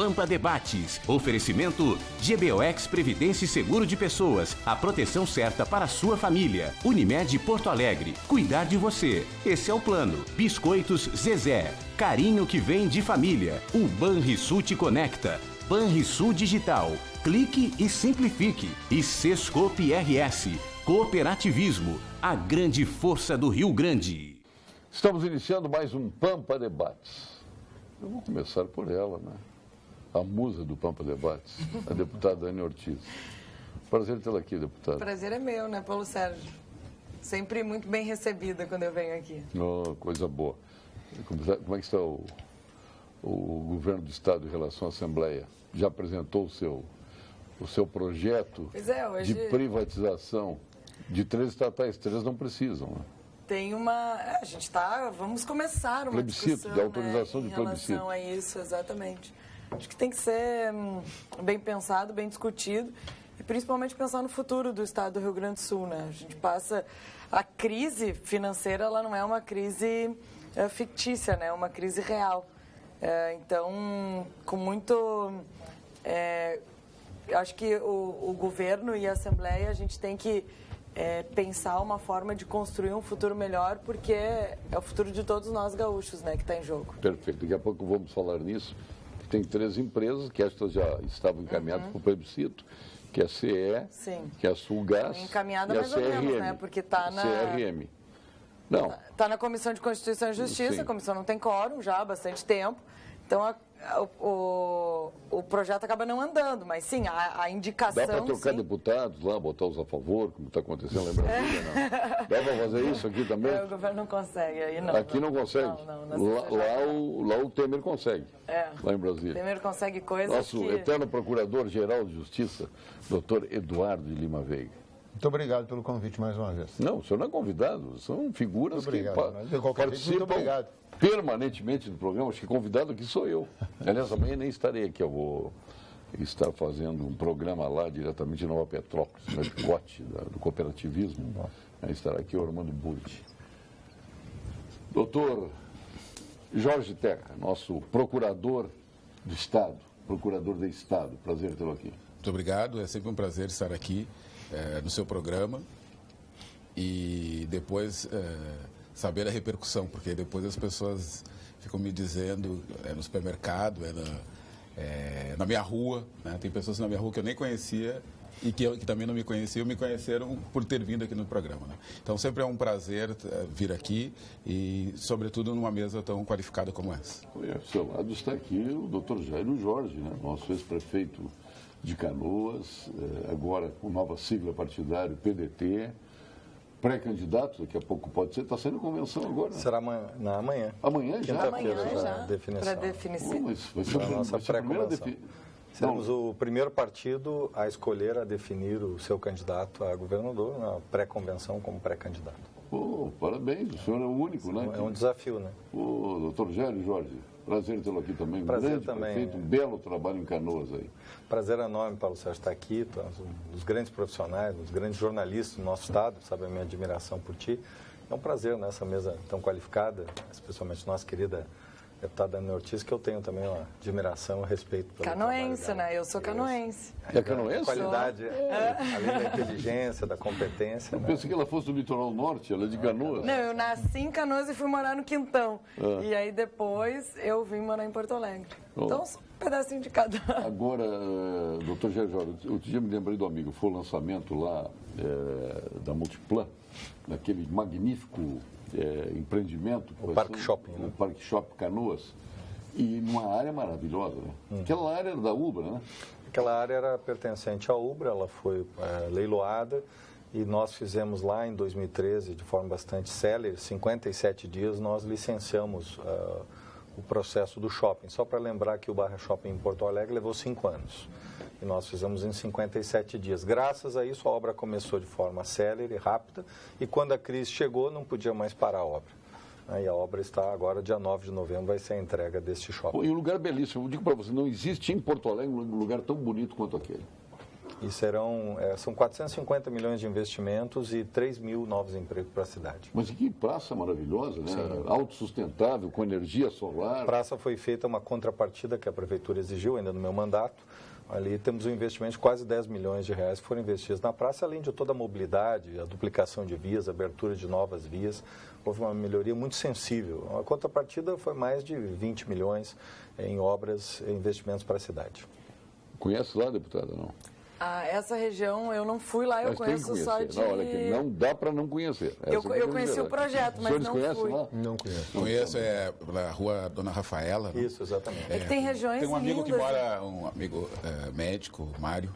Pampa Debates. Oferecimento GBOX Previdência e Seguro de Pessoas. A proteção certa para a sua família. Unimed Porto Alegre. Cuidar de você. Esse é o plano. Biscoitos Zezé. Carinho que vem de família. O Banrisul te conecta. Banrisul Digital. Clique e simplifique. E Sescope RS. Cooperativismo. A grande força do Rio Grande. Estamos iniciando mais um Pampa Debates. Eu vou começar por ela, né? A musa do Pampa Debates, a deputada Dani Ortiz. Prazer tê-la aqui, deputada. Prazer é meu, né, Paulo Sérgio? Sempre muito bem recebida quando eu venho aqui. Oh, coisa boa. Como é que está o governo do Estado em relação à Assembleia? Já apresentou o seu projeto de privatização de 3 estatais? 3 não precisam, né? Tem uma... A gente está... Vamos começar uma discussão, de autorização, né, de plebiscito. Em relação a isso, exatamente. Acho que tem que ser bem pensado, bem discutido, e principalmente pensar no futuro do Estado do Rio Grande do Sul, né? A gente passa... A crise financeira, ela não é uma crise fictícia, né? É uma crise real. Então, com muito... acho que o governo e a Assembleia, a gente tem que pensar uma forma de construir um futuro melhor, porque é o futuro de todos nós gaúchos, né, que está em jogo. Perfeito. Daqui a pouco vamos falar nisso. Tem 3 empresas que estas já estavam encaminhadas para o plebiscito, que é a CE, Sim. que é a Sulgás encaminhada e a mais ou CRM. menos, né, porque está na... CRM. Não. Está na Comissão de Constituição e Justiça, Sim. A comissão não tem quórum já há bastante tempo, então o projeto acaba não andando, mas sim, a indicação... Dá para trocar sim. deputados lá, botar os a favor, como está acontecendo lá em Brasília, não? Dá para fazer isso aqui também? O governo não consegue, aí não. Aqui não consegue? Lá o Temer consegue, lá em Brasília. O Temer consegue coisas Nosso eterno Procurador-Geral de Justiça, doutor Eduardo de Lima Veiga. Muito obrigado pelo convite mais uma vez. Não, o senhor não é convidado, são figuras que participam permanentemente do programa. Acho que convidado aqui sou eu. Aliás, amanhã nem estarei aqui, eu vou estar fazendo um programa lá diretamente de Nova Petrópolis, no Picote do cooperativismo. Estará aqui o Armando Burti. Doutor Jorge Terra, nosso procurador do Estado, procurador do Estado, prazer tê-lo aqui. Muito obrigado, é sempre um prazer estar aqui no seu programa e depois saber a repercussão, porque depois as pessoas ficam me dizendo no supermercado, na minha rua, né? Tem pessoas na minha rua que eu nem conhecia e que também não me conheciam, me conheceram por ter vindo aqui no programa, né? Então sempre é um prazer vir aqui e sobretudo numa mesa tão qualificada como essa. Ao seu lado está aqui o doutor Jairo Jorge, né? Nosso ex-prefeito de Canoas, agora com nova sigla partidária, PDT, pré-candidato, daqui a pouco pode ser, está sendo convenção agora. Será amanhã. Amanhã já? Amanhã já, definição. para definição. Mas vai ser a nossa pré-convenção. Seremos o primeiro partido a escolher, a definir o seu candidato a governador na pré-convenção como pré-candidato. Parabéns, o senhor é o único, né? É um desafio, né? Doutor Jairo Jorge, prazer tê-lo aqui também. Prazer também. Feito um belo trabalho em Canoas aí. Prazer enorme, Paulo Sérgio, estar aqui. Tu és um dos grandes profissionais, um dos grandes jornalistas do nosso estado, sabe a minha admiração por ti. É um prazer nessa mesa tão qualificada, especialmente nossa querida deputada Dani Ortiz, que eu tenho também uma admiração e respeito pelo canoense, né? Eu sou canoense. É canoense? Qualidade, além da inteligência, da competência. Eu pensei que ela fosse do litoral norte, ela é de Canoas. Não, eu nasci em Canoas e fui morar no Quintão. E aí depois eu vim morar em Porto Alegre. Então, um pedacinho de cada. Agora, doutor Jair Jorge, outro dia me lembrei do amigo, foi o lançamento lá da Multiplan, daquele magnífico empreendimento. O Parque Shopping. O Parque Shopping Canoas. E numa área maravilhosa, né? Aquela área era da Ubra, né? Aquela área era pertencente à Ubra, ela foi leiloada e nós fizemos lá em 2013, de forma bastante célere, 57 dias, nós licenciamos o processo do shopping. Só para lembrar que o Barra Shopping em Porto Alegre levou 5 anos. E nós fizemos em 57 dias. Graças a isso, a obra começou de forma célere, rápida, e quando a crise chegou, não podia mais parar a obra. E a obra está agora, dia 9 de novembro, vai ser a entrega deste shopping. E um lugar belíssimo. Eu digo para você, não existe em Porto Alegre um lugar tão bonito quanto aquele. E são 450 milhões de investimentos e 3 mil novos empregos para a cidade. Mas que praça maravilhosa, né? Autossustentável, com energia solar. A praça foi feita uma contrapartida que a Prefeitura exigiu ainda no meu mandato. Ali temos um investimento de quase 10 milhões de reais que foram investidos na praça, além de toda a mobilidade, a duplicação de vias, a abertura de novas vias. Houve uma melhoria muito sensível. A contrapartida foi mais de 20 milhões em obras e investimentos para a cidade. Conhece lá, deputada, não? Essa região, eu não fui lá, eu conheço só de... Não, olha aqui, não dá para não conhecer. Eu conheci o projeto, mas não fui. Lá? Não conheço. Conheço, na rua Dona Rafaela. Né? Isso, exatamente. É que tem regiões Tem um amigo lindas. que mora, um amigo médico, Mário,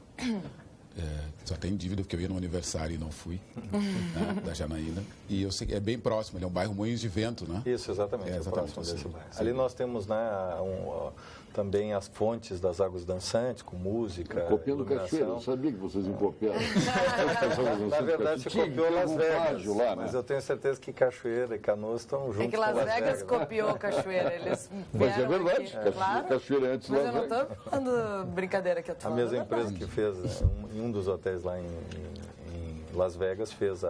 só tem dívida porque eu ia no aniversário e não fui, né, da Janaína. E eu sei que é bem próximo, ele é um bairro Moinhos de Vento, né? Isso, exatamente. Exatamente Próximo desse assim. bairro. Ali nós temos, né, também as fontes das águas dançantes, com música, Copiando iluminação. Cachoeira, eu sabia que vocês iam copiar. Na verdade, se copiou Las Vegas, lá, né? mas eu tenho certeza que Cachoeira e Canoas estão juntos. É que Las Vegas copiou Cachoeira, eles Mas é verdade, aqui, claro, Cachoeira antes de mas Las eu não Vegas. estou falando brincadeira aqui, eu tô A falando mesma empresa que fez, em um dos hotéis lá em Las Vegas, fez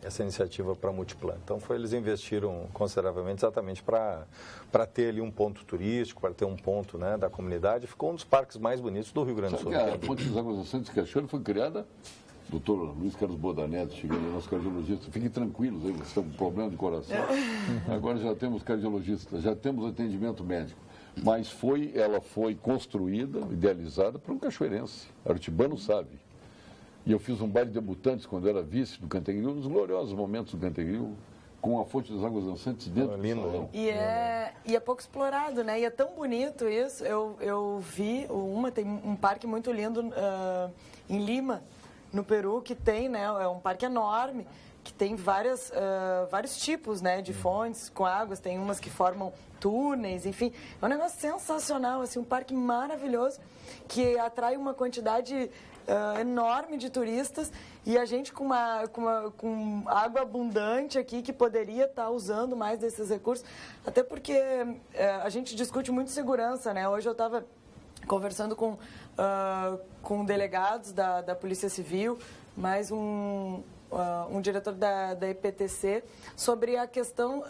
essa iniciativa para Multiplan. Então, eles investiram consideravelmente exatamente para ter ali um ponto turístico, para ter um ponto, né, da comunidade. Ficou um dos parques mais bonitos do Rio Grande do Sul. Sabe que a Fonte das Águas Dançantes de Cachoeira foi criada, doutor Luiz Carlos Bodaneto, chegando aí, nosso cardiologista. Fiquem tranquilos, aí, vocês estão com problema de coração. Agora já temos cardiologista, já temos atendimento médico. Mas ela foi construída, idealizada por um cachoeirense. Artibano sabe. E eu fiz um baile de debutantes quando era vice do Cantegril, nos gloriosos momentos do Cantegril, com a Fonte das Águas Dançantes dentro do salão. E é pouco explorado, né? E é tão bonito isso. Eu vi tem um parque muito lindo em Lima, no Peru, que tem, né? É um parque enorme, que tem vários tipos, né, de fontes com águas. Tem umas que formam túneis, enfim. É um negócio sensacional, assim, um parque maravilhoso, que atrai uma quantidade enorme de turistas, e a gente com água abundante aqui, que poderia estar usando mais desses recursos, até porque a gente discute muito segurança, né? Hoje eu estava conversando com delegados da Polícia Civil, mais um diretor da EPTC, sobre a questão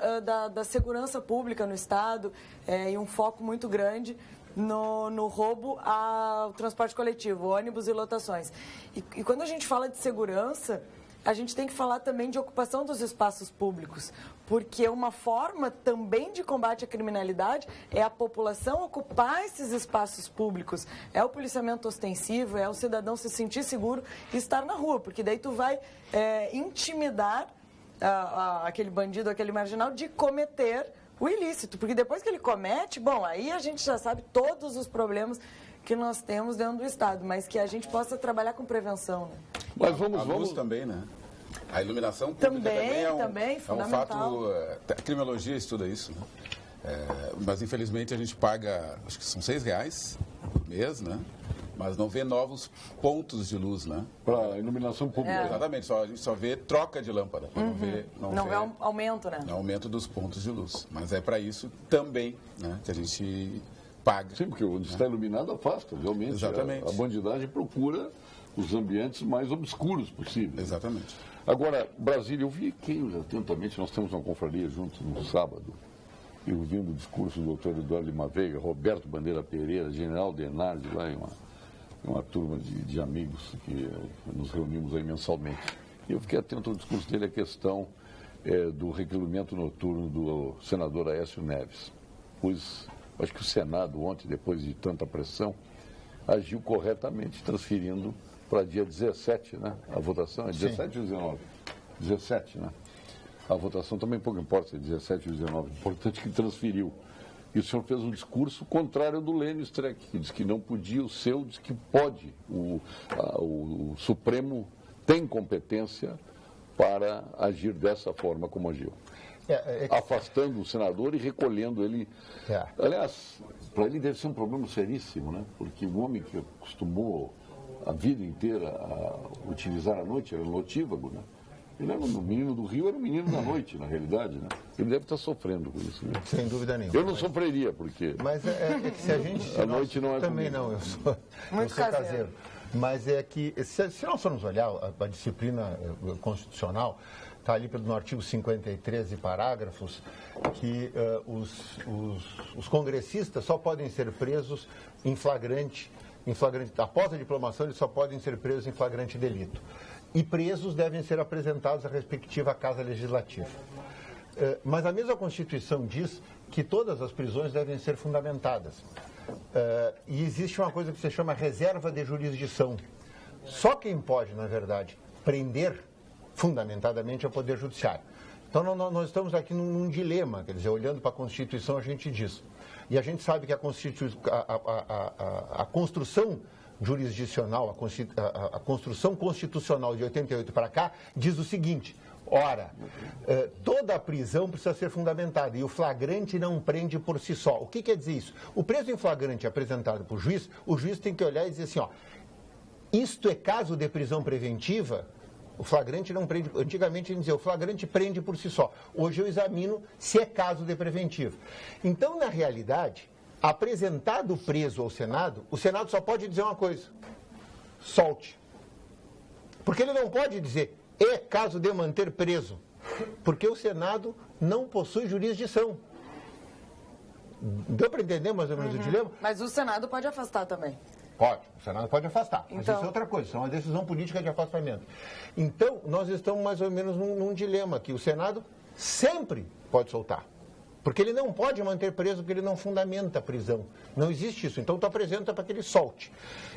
da segurança pública no Estado, e um foco muito grande no roubo ao transporte coletivo, ônibus e lotações. E quando a gente fala de segurança, a gente tem que falar também de ocupação dos espaços públicos, porque uma forma também de combate à criminalidade é a população ocupar esses espaços públicos, é o policiamento ostensivo, é o cidadão se sentir seguro e estar na rua, porque daí tu vai intimidar aquele bandido, aquele marginal de cometer o ilícito, porque depois que ele comete, bom, aí a gente já sabe todos os problemas que nós temos dentro do Estado, mas que a gente possa trabalhar com prevenção, né? Mas vamos a luz também, né? A iluminação pública também é um fato, a criminologia estuda isso, né? Mas infelizmente a gente paga, acho que são R$6 por mês, né? Mas não vê novos pontos de luz, né? Para iluminação pública. Exatamente, a gente só vê troca de lâmpada, não vê aumento, né? Não aumento dos pontos de luz. Mas é para isso também, né, que a gente paga. Sim, porque onde está iluminado afasta, realmente. Exatamente. A bandidagem procura os ambientes mais obscuros possíveis. Exatamente. Agora, Brasília, eu vi aqui atentamente, nós temos uma confraria juntos no sábado, e ouvindo o discurso do doutor Eduardo Lima Veiga, Roberto Bandeira Pereira, General Denardi, lá em uma turma de amigos que nos reunimos aí mensalmente. E eu fiquei atento ao discurso dele, a questão do recolhimento noturno do senador Aécio Neves. Pois acho que o Senado ontem, depois de tanta pressão, agiu corretamente, transferindo para dia 17, né? A votação é 17 ou 19? 17, né? A votação também pouco importa, se é 17 ou 19. Importante que transferiu. E o senhor fez um discurso contrário ao do Lênio Streck, que diz que não podia, o seu diz que pode. O Supremo tem competência para agir dessa forma como agiu. Afastando o senador e recolhendo ele. Aliás, para ele deve ser um problema seríssimo, né? Porque o homem que acostumou a vida inteira a utilizar a noite era notívago, né? Ele era um menino do Rio, era um menino da noite, na realidade, né? Ele deve estar sofrendo com isso, né? Sem dúvida nenhuma. Eu não sofreria, porque... Mas é que se a gente... A noite não é também comigo. não, eu sou caseiro. Mas é que, se nós formos olhar a disciplina constitucional, está ali no artigo 53 e parágrafos, que os congressistas só podem ser presos em flagrante, após a diplomação, eles só podem ser presos em flagrante delito. E presos devem ser apresentados à respectiva Casa Legislativa. Mas a mesma Constituição diz que todas as prisões devem ser fundamentadas. E existe uma coisa que se chama reserva de jurisdição. Só quem pode, na verdade, prender fundamentadamente é o Poder Judiciário. Então, nós estamos aqui num dilema, quer dizer, olhando para a Constituição, a gente diz. E a gente sabe que a construção jurisdicional, a construção constitucional de 88 para cá, diz o seguinte: ora, toda a prisão precisa ser fundamentada e o flagrante não prende por si só. O que quer dizer isso? O preso em flagrante apresentado para o juiz tem que olhar e dizer assim, ó, isto é caso de prisão preventiva. O flagrante não prende. Antigamente ele dizia, o flagrante prende por si só. Hoje eu examino se é caso de preventivo. Então, na realidade, apresentado o preso ao Senado, o Senado só pode dizer uma coisa: solte. Porque ele não pode dizer, é caso de manter preso. Porque o Senado não possui jurisdição. Deu para entender mais ou menos o dilema? Mas o Senado pode afastar também. Pode, o Senado pode afastar, mas então... isso é outra coisa, isso é uma decisão política de afastamento. Então, nós estamos mais ou menos num dilema aqui. O Senado sempre pode soltar, porque ele não pode manter preso, porque ele não fundamenta a prisão. Não existe isso, então tu apresenta para que ele solte.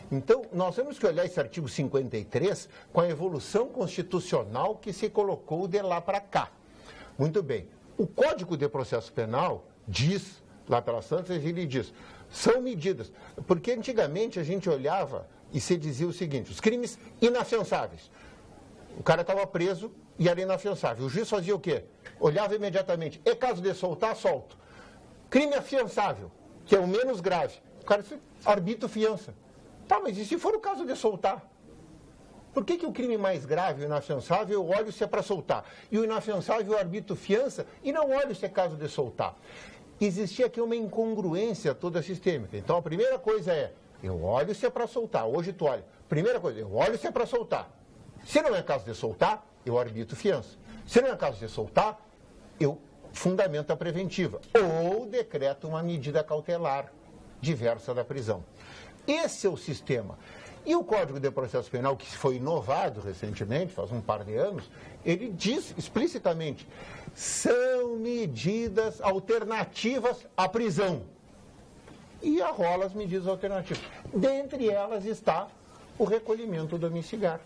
Então, nós temos que olhar esse artigo 53 com a evolução constitucional que se colocou de lá para cá. Muito bem, o Código de Processo Penal diz, lá pelas tantas, ele diz... São medidas, porque antigamente a gente olhava e se dizia o seguinte, os crimes inafiançáveis. O cara estava preso e era inafiançável. O juiz fazia o quê? Olhava imediatamente, é caso de soltar, solto. Crime afiançável, que é o menos grave. O cara arbitra fiança. Tá, mas e se for o caso de soltar? Por que o crime mais grave, o inafiançável, eu olho se é para soltar? E o inafiançável eu arbitro fiança e não olho se é caso de soltar. Existia aqui uma incongruência toda sistêmica. Então, a primeira coisa é, eu olho se é para soltar. Hoje tu olha. Primeira coisa, eu olho se é para soltar. Se não é caso de soltar, eu arbitro fiança. Se não é caso de soltar, eu fundamento a preventiva. Ou decreto uma medida cautelar diversa da prisão. Esse é o sistema. E o Código de Processo Penal, que foi inovado recentemente, faz um par de anos, ele diz explicitamente, são medidas alternativas à prisão. E arrola as medidas alternativas. Dentre elas está o recolhimento domiciliar,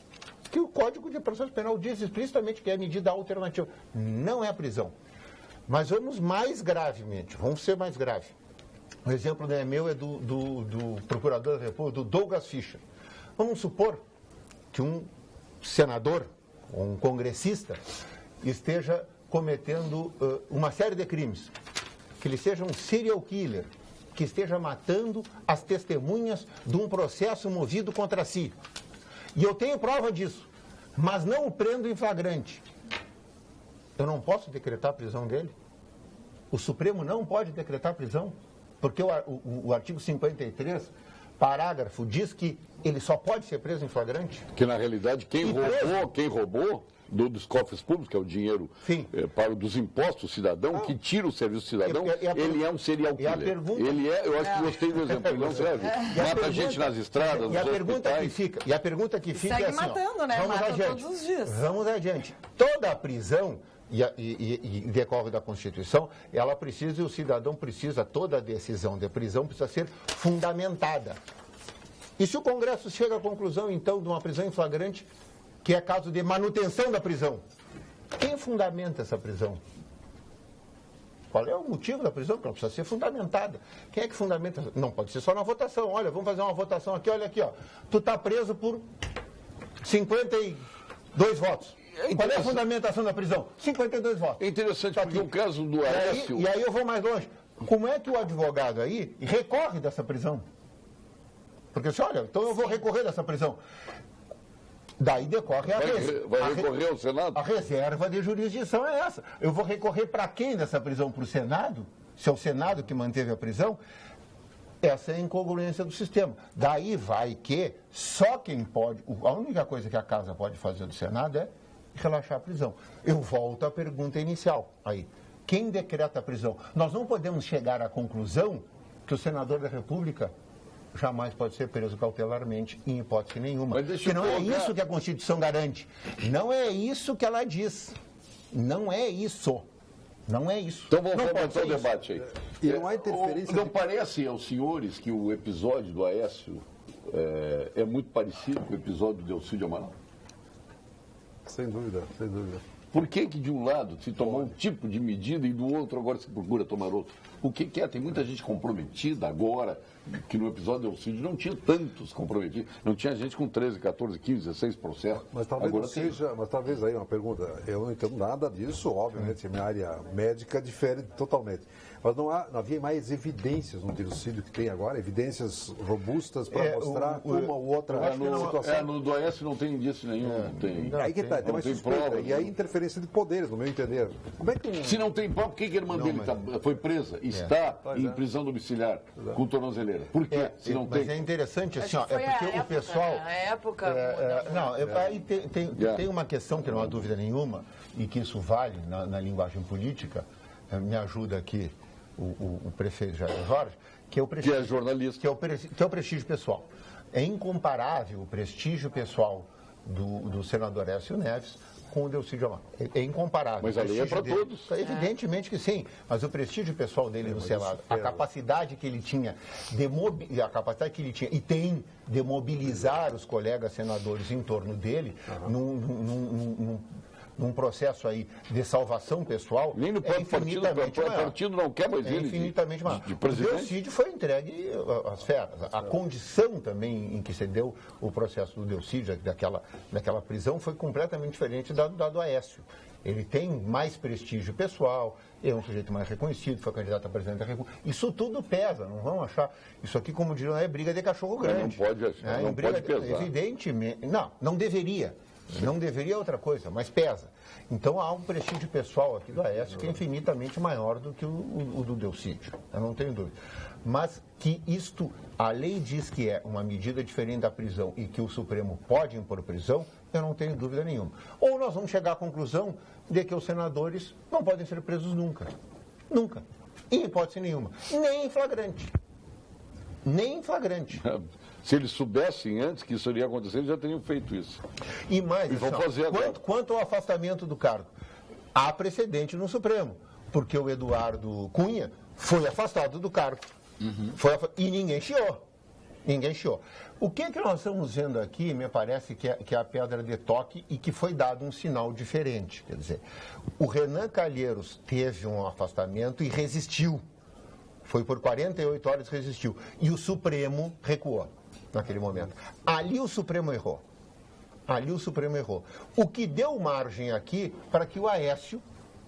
que o Código de Processo Penal diz explicitamente que é medida alternativa. Não é a prisão. Mas vamos mais gravemente, vamos ser mais grave. O exemplo não é meu, é do Procurador da República, do Douglas Fischer. Vamos supor que um senador, ou um congressista, esteja cometendo uma série de crimes. Que ele seja um serial killer, que esteja matando as testemunhas de um processo movido contra si. E eu tenho prova disso, mas não o prendo em flagrante. Eu não posso decretar a prisão dele? O Supremo não pode decretar a prisão? Porque o artigo 53... parágrafo diz que ele só pode ser preso em flagrante? Que, na realidade, quem roubou dos cofres públicos, que é o dinheiro dos impostos do cidadão, que tira o serviço do cidadão, ele é um serial killer. Eu acho que gostei do exemplo, ele não serve. Mata gente nas estradas, nos hospitais. E a pergunta que fica segue é assim, matando, né? Vamos adiante. Todos os dias. Vamos adiante. Toda a prisão... E decorre da Constituição, ela precisa, e o cidadão precisa, toda a decisão de prisão precisa ser fundamentada. E se o Congresso chega à conclusão, então, de uma prisão em flagrante, que é caso de manutenção da prisão, quem fundamenta essa prisão? Qual é o motivo da prisão? Porque ela precisa ser fundamentada. Quem é que fundamenta? Não pode ser só na votação. Olha, vamos fazer uma votação aqui, olha aqui, ó. Tu está preso por 52 votos. Qual é a fundamentação da prisão? 52 votos. É interessante, porque o caso do Aécio... E aí eu vou mais longe. Como é que o advogado aí recorre dessa prisão? Porque você olha, então eu vou recorrer dessa prisão. Daí decorre Vai recorrer ao Senado? A reserva de jurisdição é essa. Eu vou recorrer para quem dessa prisão? Para o Senado? Se é o Senado que manteve a prisão? Essa é a incongruência do sistema. Daí vai que só quem pode... A única coisa que a Casa pode fazer do Senado é relaxar a prisão. Eu volto à pergunta inicial. Aí, quem decreta a prisão? Nós não podemos chegar à conclusão que o senador da República jamais pode ser preso cautelarmente, em hipótese nenhuma. Porque não é isso que a Constituição garante. Não é isso que ela diz. Não é isso. Não é isso. Então vamos começar o debate aí. E não há interferência... Não parece aos senhores que o episódio do Aécio é muito parecido com o episódio do Delcídio Amaral? Sem dúvida, sem dúvida. Por que de um lado se tomou um tipo de medida e do outro agora se procura tomar outro? O que é? Tem muita gente comprometida agora, que no episódio do Delcídio não tinha tantos comprometidos. Não tinha gente com 13, 14, 15, 16 processos. Mas talvez agora não seja, mas talvez aí uma pergunta, eu não entendo nada disso, obviamente, minha área médica difere totalmente. Mas não havia mais evidências no Delcídio que tem agora, evidências robustas para mostrar uma ou outra situação. No do Aécio não tem indício nenhum. Não tem. Aí que tá, tem uma suspeita. E aí interferência de poderes, no meu entender. Como é que Se não tem prova, por que a irmã dele foi presa? Está em prisão domiciliar com tornozeleira. Por quê? Se não mas tem. é interessante assim, é porque o pessoal... A época... Aí tem uma questão que não há dúvida nenhuma, e que isso vale na linguagem política, me ajuda aqui o prefeito Jair Jorge, que é o prestígio, que é jornalista. que é o prestígio pessoal. É incomparável o prestígio pessoal do senador Aécio Neves com o Delcídio Amaral. É incomparável. Mas a lei é para todos. Evidentemente que sim, mas o prestígio pessoal dele no Senado, a capacidade que ele tinha e tem de mobilizar os colegas senadores em torno dele, num processo aí de salvação pessoal, nem no próprio partido não quer mais ele infinitamente maior. O Delcídio foi entregue às feras. A condição também em que se deu o processo do Delcídio, daquela prisão, foi completamente diferente da do Aécio. Ele tem mais prestígio pessoal, é um sujeito mais reconhecido, foi candidato a presidente da República. Isso tudo pesa, não vão achar. Isso aqui, como diriam, é briga de cachorro grande. Não pode pesar. Evidentemente, não deveria. Não deveria outra coisa, mas pesa. Então há um prestígio pessoal aqui do Aécio que é infinitamente maior do que o do Delcídio, eu não tenho dúvida. Mas que a lei diz que é uma medida diferente da prisão e que o Supremo pode impor prisão, eu não tenho dúvida nenhuma. Ou nós vamos chegar à conclusão de que os senadores não podem ser presos nunca. Nunca. Em hipótese nenhuma. Nem em flagrante. Nem em flagrante. Se eles soubessem antes que isso iria acontecer, eles já teriam feito isso. E mais, vão fazer agora. Quanto ao afastamento do cargo, há precedente no Supremo, porque o Eduardo Cunha foi afastado do cargo. E ninguém chiou. Ninguém chiou. O que nós estamos vendo aqui, me parece que é a pedra de toque e que foi dado um sinal diferente. Quer dizer, o Renan Calheiros teve um afastamento e resistiu. Foi por 48 horas e resistiu. E o Supremo recuou naquele momento. Ali o Supremo errou. O que deu margem aqui para que o Aécio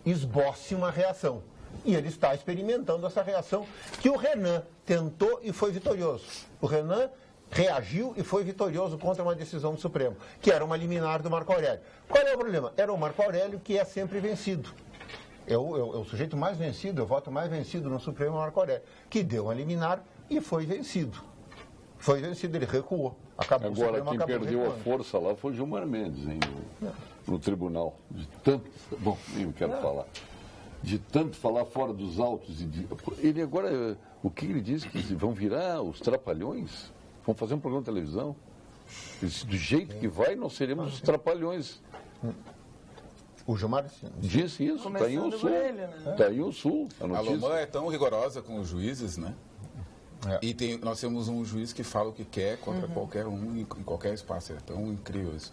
esboce uma reação. E ele está experimentando essa reação que o Renan tentou e foi vitorioso. O Renan reagiu e foi vitorioso contra uma decisão do Supremo, que era uma liminar do Marco Aurélio. Qual é o problema? Era o Marco Aurélio que é sempre vencido. É o sujeito mais vencido, o voto mais vencido no Supremo Marco Aurélio, que deu uma liminar e foi vencido. Foi vencido, ele recuou. Agora, quem perdeu a força lá foi Gilmar Mendes, no tribunal. Bom, eu quero falar. De tanto falar fora dos autos. Ele agora, o que ele disse? Que vão virar os trapalhões? Vão fazer um programa de televisão? Do jeito que vai, nós seremos os trapalhões. O Gilmar disse isso, está em o Sul. Está em o Sul. A Lomã é tão rigorosa com os juízes, né? E nós temos um juiz que fala o que quer contra qualquer um em qualquer espaço. É tão incrível isso.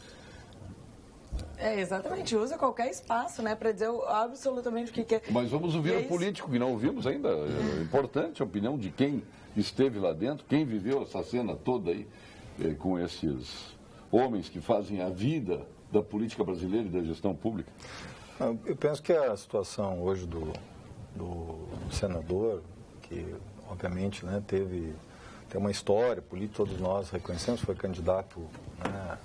Exatamente, usa qualquer espaço, né, para dizer absolutamente o que quer. Mas vamos ouvir o político, que não ouvimos ainda. É importante a opinião de quem esteve lá dentro, quem viveu essa cena toda aí, com esses homens que fazem a vida da política brasileira e da gestão pública. Eu penso que a situação hoje do senador, que obviamente, né, tem uma história política, todos nós reconhecemos, foi candidato, né,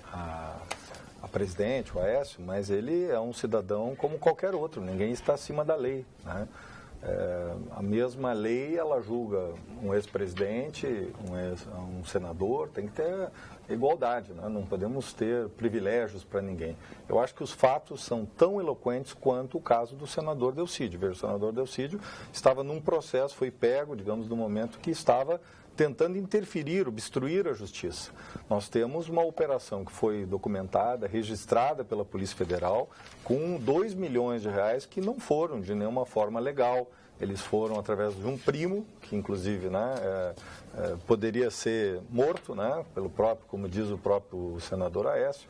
a presidente, o Aécio, mas ele é um cidadão como qualquer outro, ninguém está acima da lei, né? A mesma lei, ela julga um ex-presidente, um senador, tem que ter igualdade, né? Não podemos ter privilégios para ninguém. Eu acho que os fatos são tão eloquentes quanto o caso do senador Delcídio. Veja, o senador Delcídio estava num processo, foi pego, digamos, no momento que estava tentando interferir, obstruir a justiça. Nós temos uma operação que foi documentada, registrada pela Polícia Federal, com 2 milhões de reais que não foram de nenhuma forma legal. Eles foram através de um primo, que inclusive, né, poderia ser morto, né, pelo próprio, como diz o próprio senador Aécio,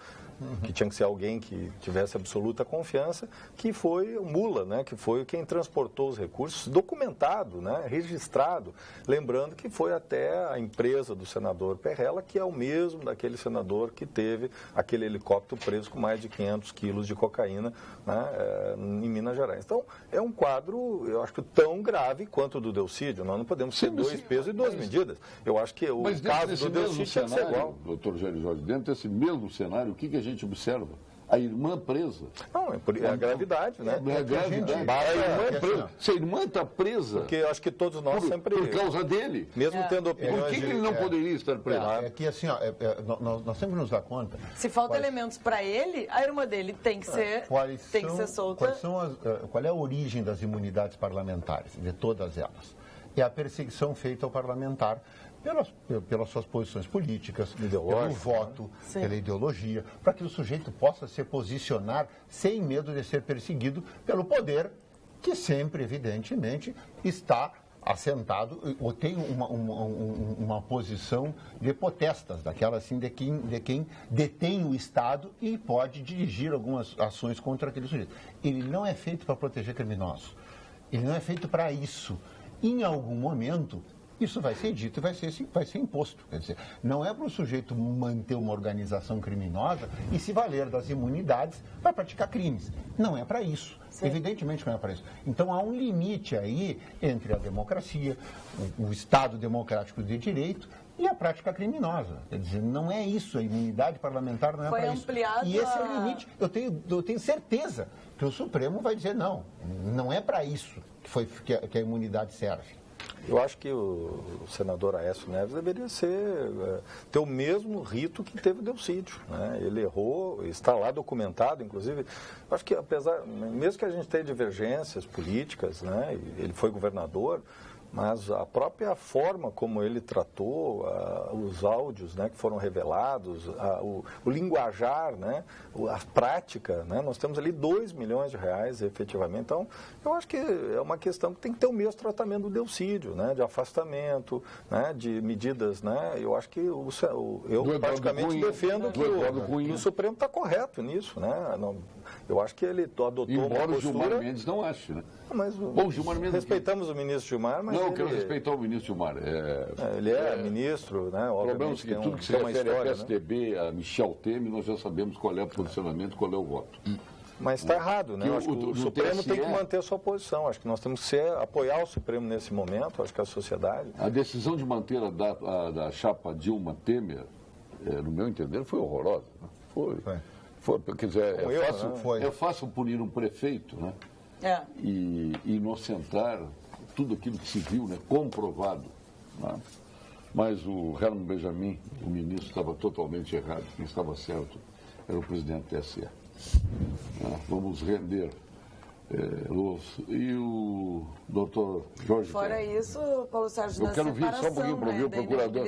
que tinha que ser alguém que tivesse absoluta confiança, que foi o Mula, né, que foi quem transportou os recursos, documentado, né, registrado, lembrando que foi até a empresa do senador Perrella, que é o mesmo daquele senador que teve aquele helicóptero preso com mais de 500 quilos de cocaína, né, em Minas Gerais. Então, é um quadro, eu acho que tão grave quanto o do Delcídio. Nós não podemos ter dois pesos e duas medidas. Eu acho que o caso do Delcídio tinha que ser igual. Doutor Jair Jorge, dentro desse mesmo cenário, o que a gente observa? A irmã presa. Não, é a gravidade, né? É a gravidade. A irmã é presa. Se a irmã está presa... Porque eu acho que todos nós sempre... Por causa dele. Mesmo tendo opiniões... Por que ele não poderia estar preso? É que assim, ó, nós sempre nos dá conta... Se faltam elementos para ele, a irmã dele tem que ser solta. Qual é a origem das imunidades parlamentares, de todas elas? É a perseguição feita ao parlamentar pelas suas posições políticas, pelo voto, pela ideologia, para que o sujeito possa se posicionar sem medo de ser perseguido pelo poder, que sempre, evidentemente, está assentado ou tem uma posição de potestas, daquela assim de quem detém o Estado e pode dirigir algumas ações contra aquele sujeito. Ele não é feito para proteger criminosos. Ele não é feito para isso. Em algum momento, isso vai ser dito e vai ser imposto. Quer dizer, não é para o sujeito manter uma organização criminosa e se valer das imunidades para praticar crimes. Não é para isso. Sim. Evidentemente não é para isso. Então há um limite aí entre a democracia, o Estado democrático de direito e a prática criminosa. Quer dizer, não é isso. A imunidade parlamentar não é para isso. E esse é o limite. Eu tenho certeza que o Supremo vai dizer não é para isso que a imunidade serve. Eu acho que o senador Aécio Neves deveria ter o mesmo rito que teve o Delcídio, né? Ele errou, está lá documentado, inclusive. Eu acho que, mesmo que a gente tenha divergências políticas, né? Ele foi governador, mas a própria forma como ele tratou os áudios, né, que foram revelados, o linguajar, né, a prática, né, nós temos ali 2 milhões de reais efetivamente. Então, eu acho que é uma questão que tem que ter o mesmo tratamento do Delcídio, né, de afastamento, né, de medidas. Né, eu acho que eu praticamente defendo que o Supremo está correto nisso. Né, eu acho que ele adotou uma postura... o Gilmar Mendes não acha, né? Mas respeitamos o ministro Gilmar, mas... Não, eu quero respeitar o ministro Gilmar. Ele é ministro, né? O problema é que tudo que se refere a PSDB, a Michel Temer, nós já sabemos qual é o posicionamento, qual é o voto. Mas está errado, né? Acho que o Supremo tem que manter a sua posição. Acho que nós temos que apoiar o Supremo nesse momento, acho que a sociedade... A decisão de manter da chapa Dilma-Temer, no meu entender, foi horrorosa. Foi, quer dizer, é fácil punir um prefeito, né? E inocentar tudo aquilo que se viu, né? Comprovado. Né? Mas o Herman Benjamin, o ministro, estava totalmente errado. Quem estava certo era o presidente do TSE. Vamos render. E o doutor Jorge... Fora isso, Paulo Sérgio, eu quero vir só um pouquinho para ouvir o procurador.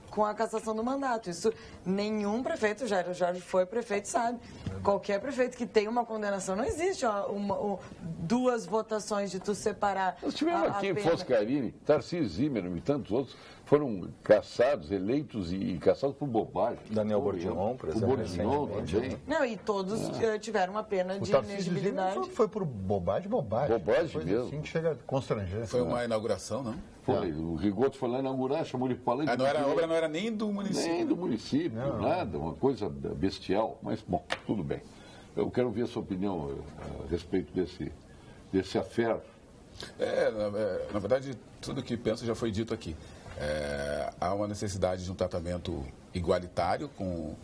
Com a cassação do mandato. Isso nenhum prefeito, Jair Jorge foi prefeito, sabe. Qualquer prefeito que tenha uma condenação, não existe duas votações de tu separar. Nós tivemos aqui Foscarini, Tarcísio Zimmermann e tantos outros foram cassados, eleitos e cassados por bobagem. Daniel Bordignon, por exemplo. O Bordignon também. Não, e todos tiveram uma pena de inegibilidade. Foi por bobagem. Bobagem mesmo. Assim que chega a constranger. Foi uma inauguração, não? Foi. O Rigoto foi lá inaugurar, chamou de palanque. A obra não era nem do município. Nem do município, nada, uma coisa bestial. Mas, bom, tudo bem. Eu quero ver a sua opinião a respeito desse affair. Na verdade, tudo que penso já foi dito aqui. Há uma necessidade de um tratamento igualitário com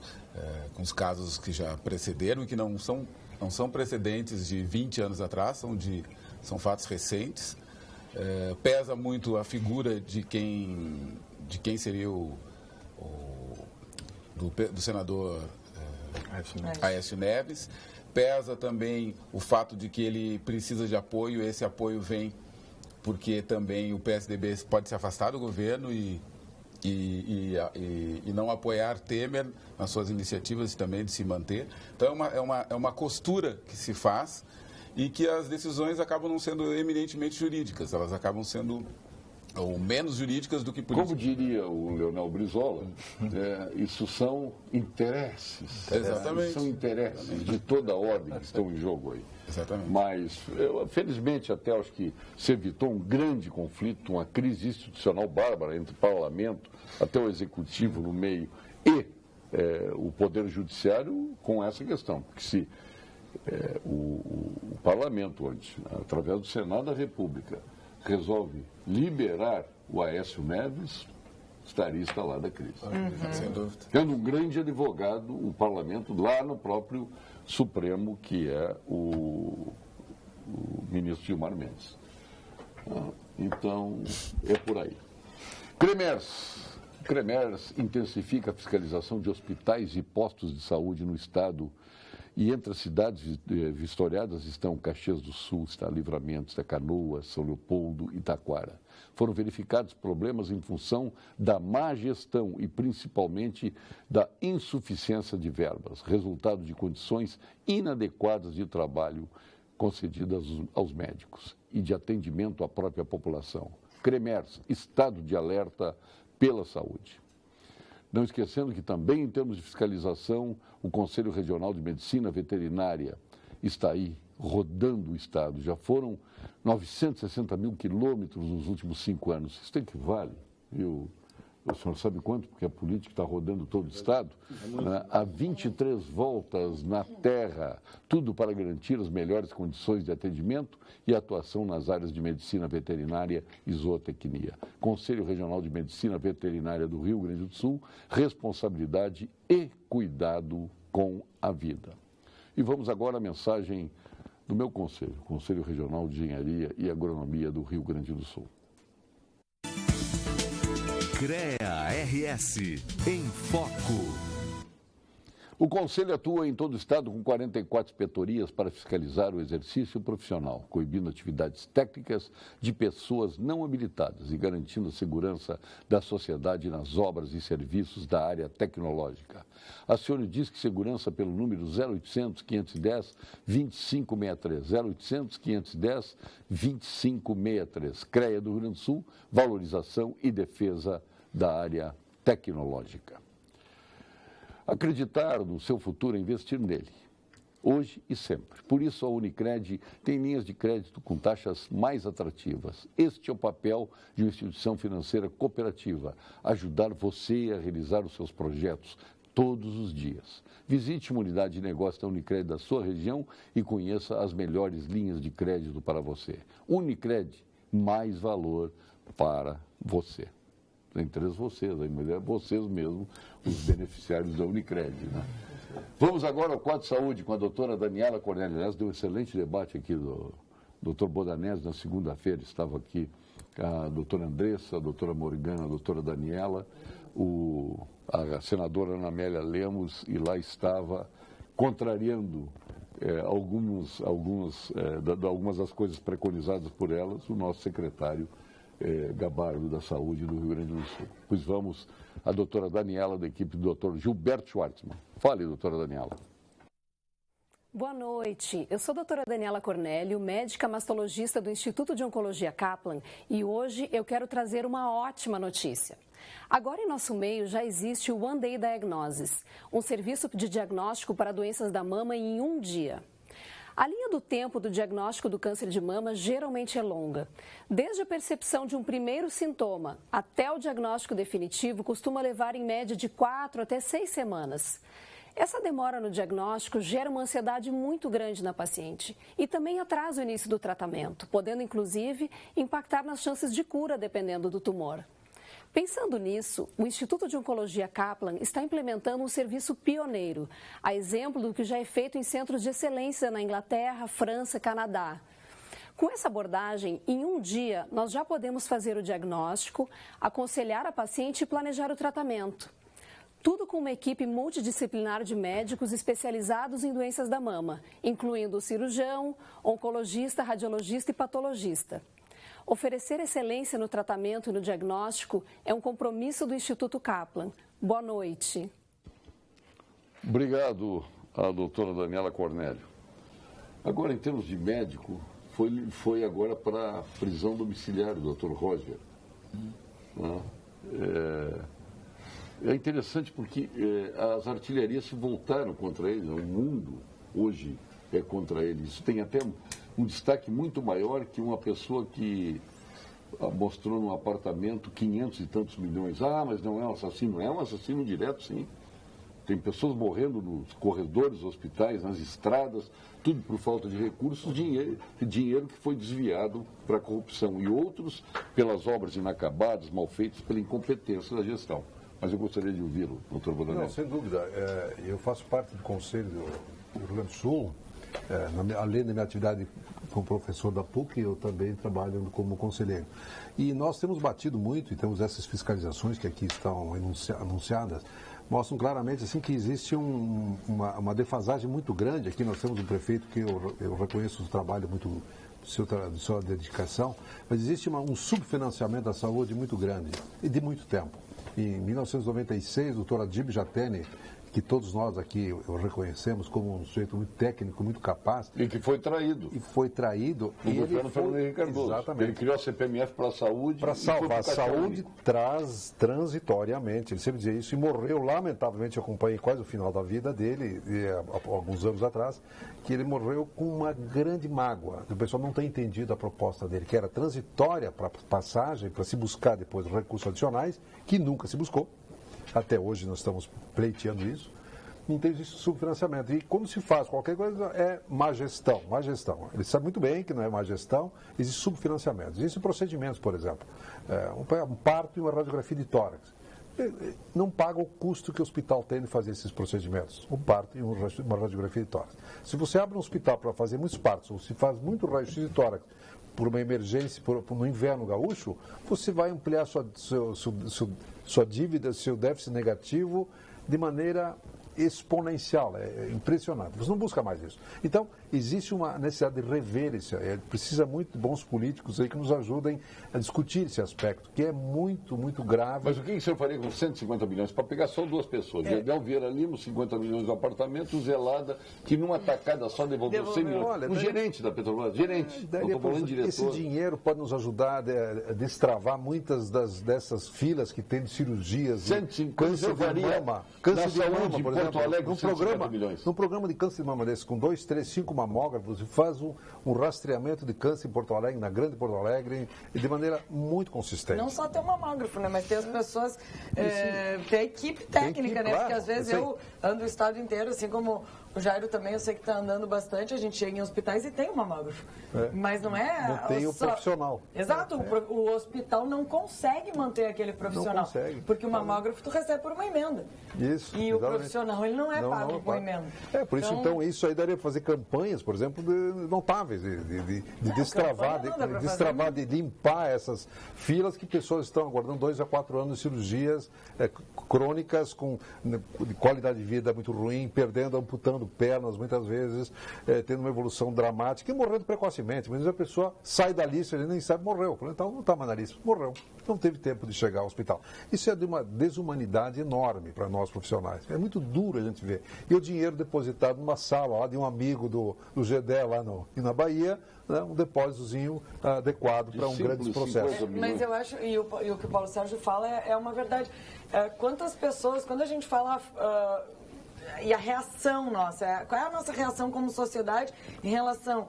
os casos que já precederam e que não são precedentes de 20 anos atrás, são de são fatos recentes. Pesa muito a figura de quem seria do senador Aécio Neves. Pesa também o fato de que ele precisa de apoio, esse apoio vem porque também o PSDB pode se afastar do governo e não apoiar Temer nas suas iniciativas e também de se manter. Então é uma costura que se faz e que as decisões acabam não sendo eminentemente jurídicas, elas acabam sendo ou menos jurídicas do que políticas. Como diria o Leonel Brizola, isso são interesses. Exatamente. São interesses de toda a ordem que estão em jogo aí. Exatamente. Mas, felizmente, até acho que se evitou um grande conflito, uma crise institucional bárbara entre o parlamento, até o executivo no meio e o poder judiciário com essa questão. Porque se o parlamento, hoje, através do Senado da República, resolve liberar o Aécio Neves, estaria instalada a crise. Sem dúvida. Tendo um grande advogado, o parlamento, lá no próprio Supremo, que é o ministro Gilmar Mendes. Então, é por aí. Cremers intensifica a fiscalização de hospitais e postos de saúde no Estado. E entre as cidades vistoriadas estão Caxias do Sul, está Livramento, está Canoas, São Leopoldo e Taquara. Foram verificados problemas em função da má gestão e principalmente da insuficiência de verbas, resultado de condições inadequadas de trabalho concedidas aos médicos e de atendimento à própria população. Cremers, estado de alerta pela saúde. Não esquecendo que também, em termos de fiscalização, o Conselho Regional de Medicina Veterinária está aí, rodando o Estado. Já foram 960 mil quilômetros nos últimos 5 anos. Isso equivale, viu? O senhor sabe quanto? Porque a política está rodando todo o Estado. Há 23 voltas na terra, tudo para garantir as melhores condições de atendimento e atuação nas áreas de medicina veterinária e zootecnia. Conselho Regional de Medicina Veterinária do Rio Grande do Sul, responsabilidade e cuidado com a vida. E vamos agora à mensagem do meu conselho, Conselho Regional de Engenharia e Agronomia do Rio Grande do Sul. CREA-RS, em Foco. O Conselho atua em todo o Estado com 44 inspetorias para fiscalizar o exercício profissional, coibindo atividades técnicas de pessoas não habilitadas e garantindo a segurança da sociedade nas obras e serviços da área tecnológica. Acione o Disque Segurança pelo número 0800 510 2563, 0800 510 2563. CREA do Rio Grande do Sul, valorização e defesa da área tecnológica. Acreditar no seu futuro é investir nele, hoje e sempre. Por isso, a Unicred tem linhas de crédito com taxas mais atrativas. Este é o papel de uma instituição financeira cooperativa, ajudar você a realizar os seus projetos todos os dias. Visite uma unidade de negócio da Unicred da sua região e conheça as melhores linhas de crédito para você. Unicred, mais valor para você. Tem 3 vocês, mas é vocês mesmo, os beneficiários da Unicred. Né? Vamos agora ao quadro de saúde com a doutora Daniela Cornélio. Aliás, deu um excelente debate aqui do doutor Bodanese. Na segunda-feira estava aqui a doutora Andressa, a doutora Morgana, a doutora Daniela, a senadora Ana Amélia Lemos, e lá estava contrariando algumas das coisas preconizadas por elas, o nosso secretário Gabardo da Saúde do Rio Grande do Sul. Pois vamos à doutora Daniela, da equipe do doutor Gilberto Schwartzman. Fale, doutora Daniela. Boa noite. Eu sou a doutora Daniela Cornélio, médica mastologista do Instituto de Oncologia Kaplan, e hoje eu quero trazer uma ótima notícia. Agora em nosso meio já existe o One Day Diagnosis, um serviço de diagnóstico para doenças da mama em um dia. A linha do tempo do diagnóstico do câncer de mama geralmente é longa. Desde a percepção de um primeiro sintoma até o diagnóstico definitivo costuma levar em média de 4 até 6 semanas. Essa demora no diagnóstico gera uma ansiedade muito grande na paciente e também atrasa o início do tratamento, podendo inclusive impactar nas chances de cura dependendo do tumor. Pensando nisso, o Instituto de Oncologia Kaplan está implementando um serviço pioneiro, a exemplo do que já é feito em centros de excelência na Inglaterra, França e Canadá. Com essa abordagem, em um dia, nós já podemos fazer o diagnóstico, aconselhar a paciente e planejar o tratamento. Tudo com uma equipe multidisciplinar de médicos especializados em doenças da mama, incluindo o cirurgião, oncologista, radiologista e patologista. Oferecer excelência no tratamento e no diagnóstico é um compromisso do Instituto Kaplan. Boa noite. Obrigado à doutora Daniela Cornélio. Agora, em termos de médico, foi agora para a prisão domiciliar do doutor Roger. É interessante porque as artilharias se voltaram contra ele, o mundo hoje é contra ele. Isso tem até um destaque muito maior que uma pessoa que mostrou num apartamento 500 e tantos milhões. Mas não é um assassino. É um assassino direto, sim. Tem pessoas morrendo nos corredores dos hospitais, nas estradas, tudo por falta de recursos, dinheiro que foi desviado para a corrupção. E outros pelas obras inacabadas, mal feitas, pela incompetência da gestão. Mas eu gostaria de ouvi-lo, doutor Bodanelli. Não, sem dúvida. Eu faço parte do Conselho do Rio Grande do Sul. Além da minha atividade como professor da PUC, eu também trabalho como conselheiro. E nós temos batido muito, e temos essas fiscalizações que aqui estão anunciadas, mostram claramente assim, que existe uma defasagem muito grande. Aqui nós temos um prefeito que eu reconheço o trabalho muito de sua dedicação, mas existe um subfinanciamento da saúde muito grande e de muito tempo. Em 1996, o doutor Adib Jatene, que todos nós aqui o reconhecemos como um sujeito muito técnico, muito capaz. E que foi traído. E foi traído. O governo Fernando Henrique Cardoso. Exatamente. Ele criou a CPMF para a saúde. Para salvar a saúde transitoriamente. Ele sempre dizia isso e morreu, lamentavelmente, eu acompanhei quase o final da vida dele, alguns anos atrás, que ele morreu com uma grande mágoa. O pessoal não tem entendido a proposta dele, que era transitória para passagem, para se buscar depois recursos adicionais, que nunca se buscou. Até hoje nós estamos pleiteando isso. Então existe subfinanciamento. E como se faz qualquer coisa é má gestão. Má gestão. Ele sabe muito bem que não é má gestão, existe subfinanciamento. Existem procedimentos, por exemplo, um parto e uma radiografia de tórax. Não paga o custo que o hospital tem de fazer esses procedimentos. Um parto e uma radiografia de tórax. Se você abre um hospital para fazer muitos partos, ou se faz muito raio-x de tórax, por uma emergência, no inverno gaúcho, você vai ampliar sua dívida, seu déficit negativo de maneira exponencial, é impressionante. Você não busca mais isso. Então, existe uma necessidade de rever isso. Precisa muito de bons políticos aí que nos ajudem a discutir esse aspecto, que é muito, muito grave. Mas o que o senhor faria com 150 milhões? Para pegar só duas pessoas. Gedel Vieira Lima, 50 milhões do apartamento, Zelada, que numa tacada só devolveu 100 milhões. Olha, gerente da Petrobras, gerente. Não estou falando diretor. Esse dinheiro pode nos ajudar a destravar muitas dessas filas que tem de cirurgias, de câncer de mama, por exemplo. Porto Alegre, num programa de câncer de mama desse, com 2, 3, 5 mamógrafos, e faz um rastreamento de câncer em Porto Alegre, na grande Porto Alegre, de maneira muito consistente. Não só ter um mamógrafo, né, mas ter as pessoas, ter a equipe técnica, né? Claro, porque às vezes eu ando o estado inteiro, assim como o Jairo também, eu sei que está andando bastante, a gente chega em hospitais e tem um mamógrafo. Mas não é... Não tem o profissional. Exato, o hospital não consegue manter aquele profissional. Não consegue. Porque o mamógrafo tu recebe por uma emenda. Isso. E exatamente. o profissional, ele não é pago por emenda. Por isso, então, isso aí daria para fazer campanhas, por exemplo, notáveis, de destravar, de limpar essas filas que pessoas estão aguardando 2 a 4 anos de cirurgias crônicas, de qualidade de vida muito ruim, amputando pernas, muitas vezes, tendo uma evolução dramática e morrendo precocemente. Mas a pessoa sai da lista, ele nem sabe, morreu. Então, não está mais na lista, morreu. Não teve tempo de chegar ao hospital. Isso é de uma desumanidade enorme para nós profissionais. É muito duro a gente ver. E o dinheiro depositado numa sala lá de um amigo do Gedel lá na Bahia, né, um depósitozinho adequado para um grande processo. Mas eu acho, e o que o Paulo Sérgio fala é uma verdade. Quantas pessoas, quando a gente fala... e a reação nossa, qual é a nossa reação como sociedade em relação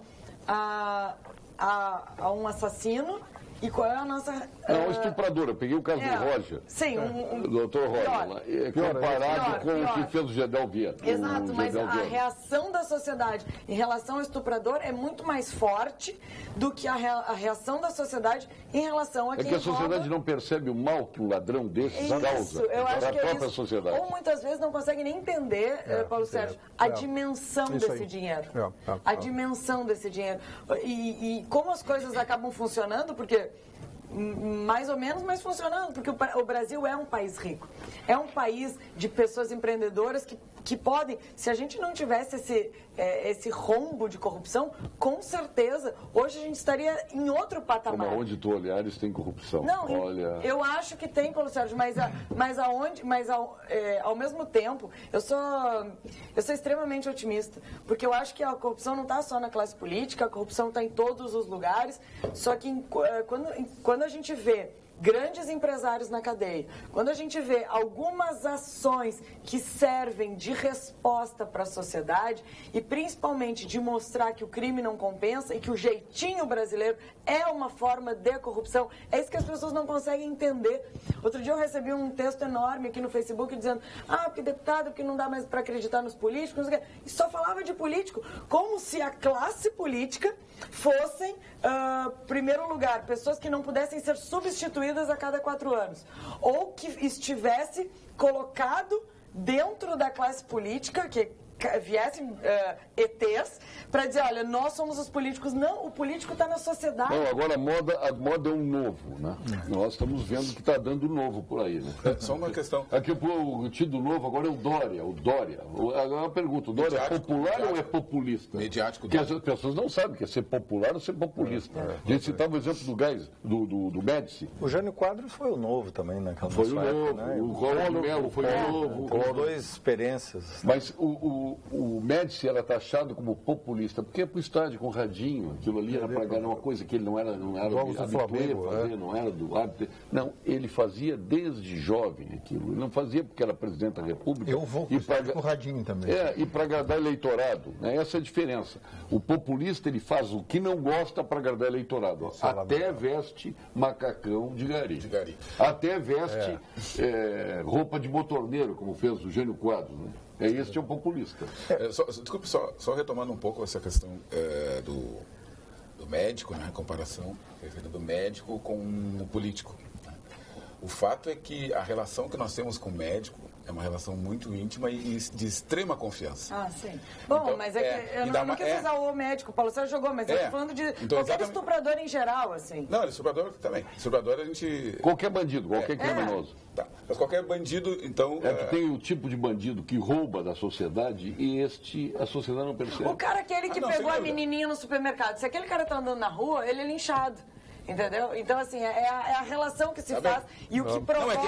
a um assassino E qual é a nossa... Não, estuprador. Eu peguei o caso do Roger. Sim, o doutor Roger. Comparado com o que fez o Gedel Vieira. Exato, mas a reação da sociedade em relação ao estuprador é muito mais forte do que a reação da sociedade em relação a quem que a sociedade não percebe o mal que um ladrão desses causa para a própria sociedade. Ou muitas vezes não consegue nem entender, Paulo Sérgio, a dimensão desse dinheiro. A dimensão desse dinheiro. E como as coisas acabam funcionando, porque... mais ou menos, mas funcionando, porque o Brasil é um país rico. É um país de pessoas empreendedoras que podem, se a gente não tivesse esse rombo de corrupção, com certeza, hoje a gente estaria em outro patamar. Como onde tu olhares tem corrupção. Não, eu acho que tem, Paulo Sérgio, mas ao mesmo tempo, eu sou extremamente otimista, porque eu acho que a corrupção não está só na classe política, a corrupção está em todos os lugares, só que quando a gente vê grandes empresários na cadeia, quando a gente vê algumas ações que servem de resposta para a sociedade e principalmente de mostrar que o crime não compensa e que o jeitinho brasileiro é uma forma de corrupção, é isso que as pessoas não conseguem entender. Outro dia eu recebi um texto enorme aqui no Facebook dizendo, porque deputado, porque não dá mais para acreditar nos políticos, e só falava de político, como se a classe política fossem, primeiro lugar, pessoas que não pudessem ser substituídas a cada 4 anos, ou que estivesse colocado dentro da classe política, que viessem ETs, para dizer, olha, nós somos os políticos. Não, o político está na sociedade. Não, agora a moda é um novo, né? Nós estamos vendo que está dando novo por aí, né? Só uma questão. Aqui o tido novo agora é o Dória. Agora eu pergunto, o Dória é popular ou é populista? Mediático. Porque as pessoas não sabem que é ser popular ou ser populista. A gente citava o exemplo do Médici. O Jânio Quadros foi o novo também, né? Foi o novo, né? O Collor Mello foi o novo. Com 2 experiências. Mas o Médici era taxado como populista, porque é para o estádio com radinho, aquilo ali era para ganhar uma coisa que ele não era habituado a fazer, não era do hábito. Não, ele fazia desde jovem aquilo, ele não fazia porque era presidente da República. Eu vou com o radinho também. E para agradar eleitorado, né? Essa é a diferença. O populista, ele faz o que não gosta para agradar eleitorado, até veste macacão de gari. Até veste roupa de motorneiro, como fez o Jânio Quadros, né? Este é o populista. Desculpe, só retomando um pouco essa questão do médico, né, a comparação do médico com o político. O fato é que a relação que nós temos com o médico é uma relação muito íntima e de extrema confiança. Sim. Bom, então, mas eu não quis usar o médico, o Paulo Sérgio jogou, mas eu estou falando de qualquer estuprador em geral, assim. Não, estuprador também. Estuprador a gente... Qualquer bandido, qualquer criminoso. Tá. Mas qualquer bandido, então... que tem o tipo de bandido que rouba da sociedade e a sociedade não percebe. O cara aquele que pegou a menininha no supermercado, se aquele cara está andando na rua, ele é linchado. Entendeu? Então, assim, é a relação que se faz e o que provoca o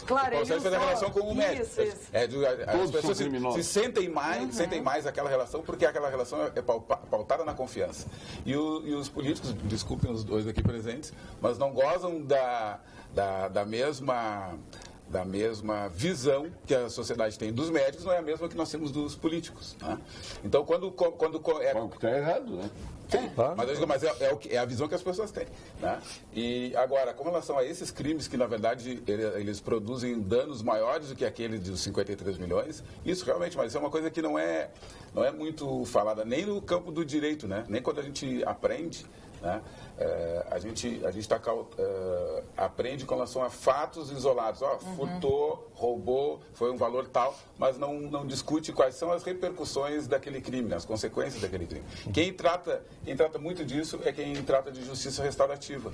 Paulo Sérgio fez a relação com o médico. As pessoas se sentem mais aquela relação porque aquela relação é pautada na confiança. E os políticos, desculpem os dois aqui presentes, mas não gozam da mesma visão que a sociedade tem dos médicos, não é a mesma que nós temos dos políticos. Né? Então, quando o que está errado, né? Sim, mas é a visão que as pessoas têm. Né? E agora, com relação a esses crimes que, na verdade, eles produzem danos maiores do que aquele dos 53 milhões, isso realmente, mas isso é uma coisa que não é muito falada nem no campo do direito, né? Nem quando a gente aprende. Né? A gente aprende com relação a fatos isolados. Furtou, roubou, foi um valor tal, mas não discute quais são as repercussões daquele crime, as consequências daquele crime. Quem trata muito disso é quem trata de justiça restaurativa.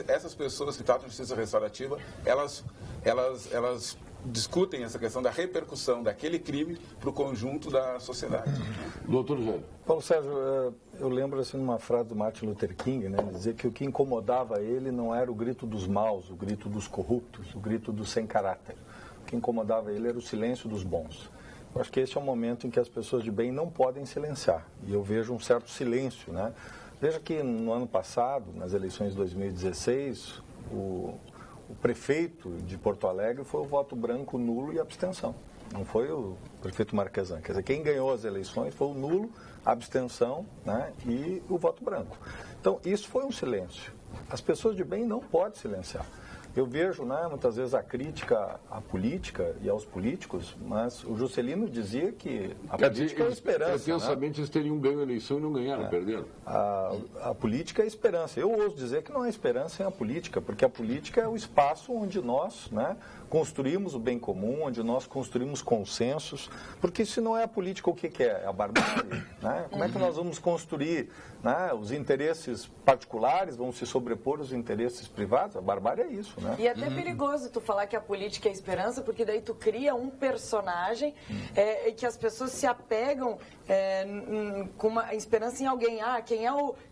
Essas pessoas que tratam de justiça restaurativa, elas discutem essa questão da repercussão daquele crime para o conjunto da sociedade. Doutor Jânio. Paulo Sérgio, eu lembro assim uma frase do Martin Luther King, né, dizer que o que incomodava ele não era o grito dos maus, o grito dos corruptos, o grito dos sem caráter. O que incomodava ele era o silêncio dos bons. Eu acho que esse é o momento em que as pessoas de bem não podem silenciar. E eu vejo um certo silêncio, né? Veja que no ano passado, nas eleições de 2016, o prefeito de Porto Alegre foi o voto branco, nulo e abstenção. Não foi o prefeito Marquesan. Quer dizer, quem ganhou as eleições foi o nulo, a abstenção, né, e o voto branco. Então, Então, isso foi um silêncio. As pessoas de bem não podem silenciar. Eu vejo, né, muitas vezes a crítica à política e aos políticos, mas o Juscelino dizia que a política é a esperança. Pretensamente, eles teriam ganho a eleição e não ganharam, perderam. A política é a esperança. Eu ouso dizer que não há esperança em a política, porque a política é o espaço onde nós, né, construímos o bem comum, onde nós construímos consensos, porque se não é a política, o que é? É a barbárie, né? Como é que nós vamos construir, né? Os interesses particulares vão se sobrepor aos interesses privados? A barbárie é isso, né? E é até perigoso tu falar que a política é esperança, porque daí tu cria um personagem e que as pessoas se apegam com uma esperança em alguém.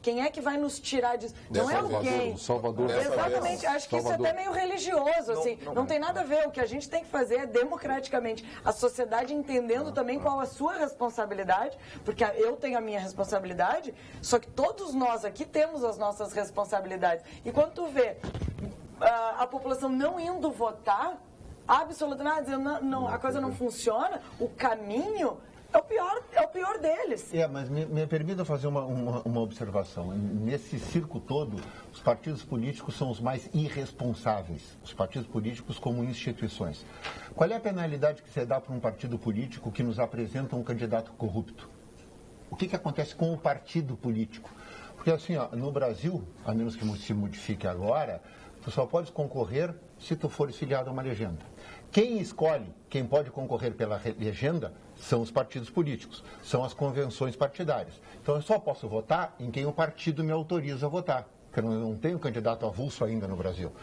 Quem é que vai nos tirar disso? Não é alguém. Salvador. Exatamente. Acho que isso é até meio religioso, assim. Não tem nada a ver. O que a gente tem que fazer é democraticamente a sociedade entendendo também qual a sua responsabilidade, porque eu tenho a minha responsabilidade, só que todos nós aqui temos as nossas responsabilidades. E quando tu vê a população não indo votar, absolutamente, dizendo não, a coisa não funciona, o caminho é o pior deles. Mas me permita fazer uma observação. Nesse circo todo, os partidos políticos são os mais irresponsáveis. Os partidos políticos como instituições. Qual é a penalidade que você dá para um partido político que nos apresenta um candidato corrupto? O que acontece com o partido político? Porque assim, no Brasil, a menos que se modifique agora, tu só pode concorrer se tu fores filiado a uma legenda. Quem escolhe, quem pode concorrer pela legenda, são os partidos políticos, são as convenções partidárias. Então eu só posso votar em quem o partido me autoriza a votar, porque eu não tenho candidato avulso ainda no Brasil.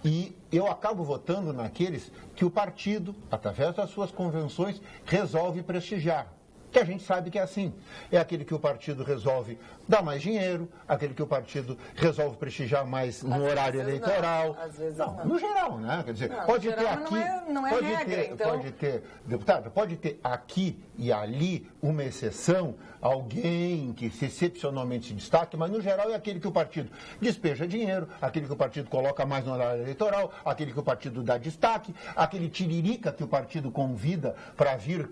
E eu acabo votando naqueles que o partido, através das suas convenções, resolve prestigiar. Que a gente sabe que é assim. É aquele que o partido resolve dar mais dinheiro, aquele que o partido resolve prestigiar mais no horário eleitoral. Às vezes não. No geral, né? Quer dizer, pode ter aqui, pode ter aqui e ali uma exceção, alguém que excepcionalmente se destaque, mas no geral é aquele que o partido despeja dinheiro, aquele que o partido coloca mais no horário eleitoral, aquele que o partido dá destaque, aquele tiririca que o partido convida para vir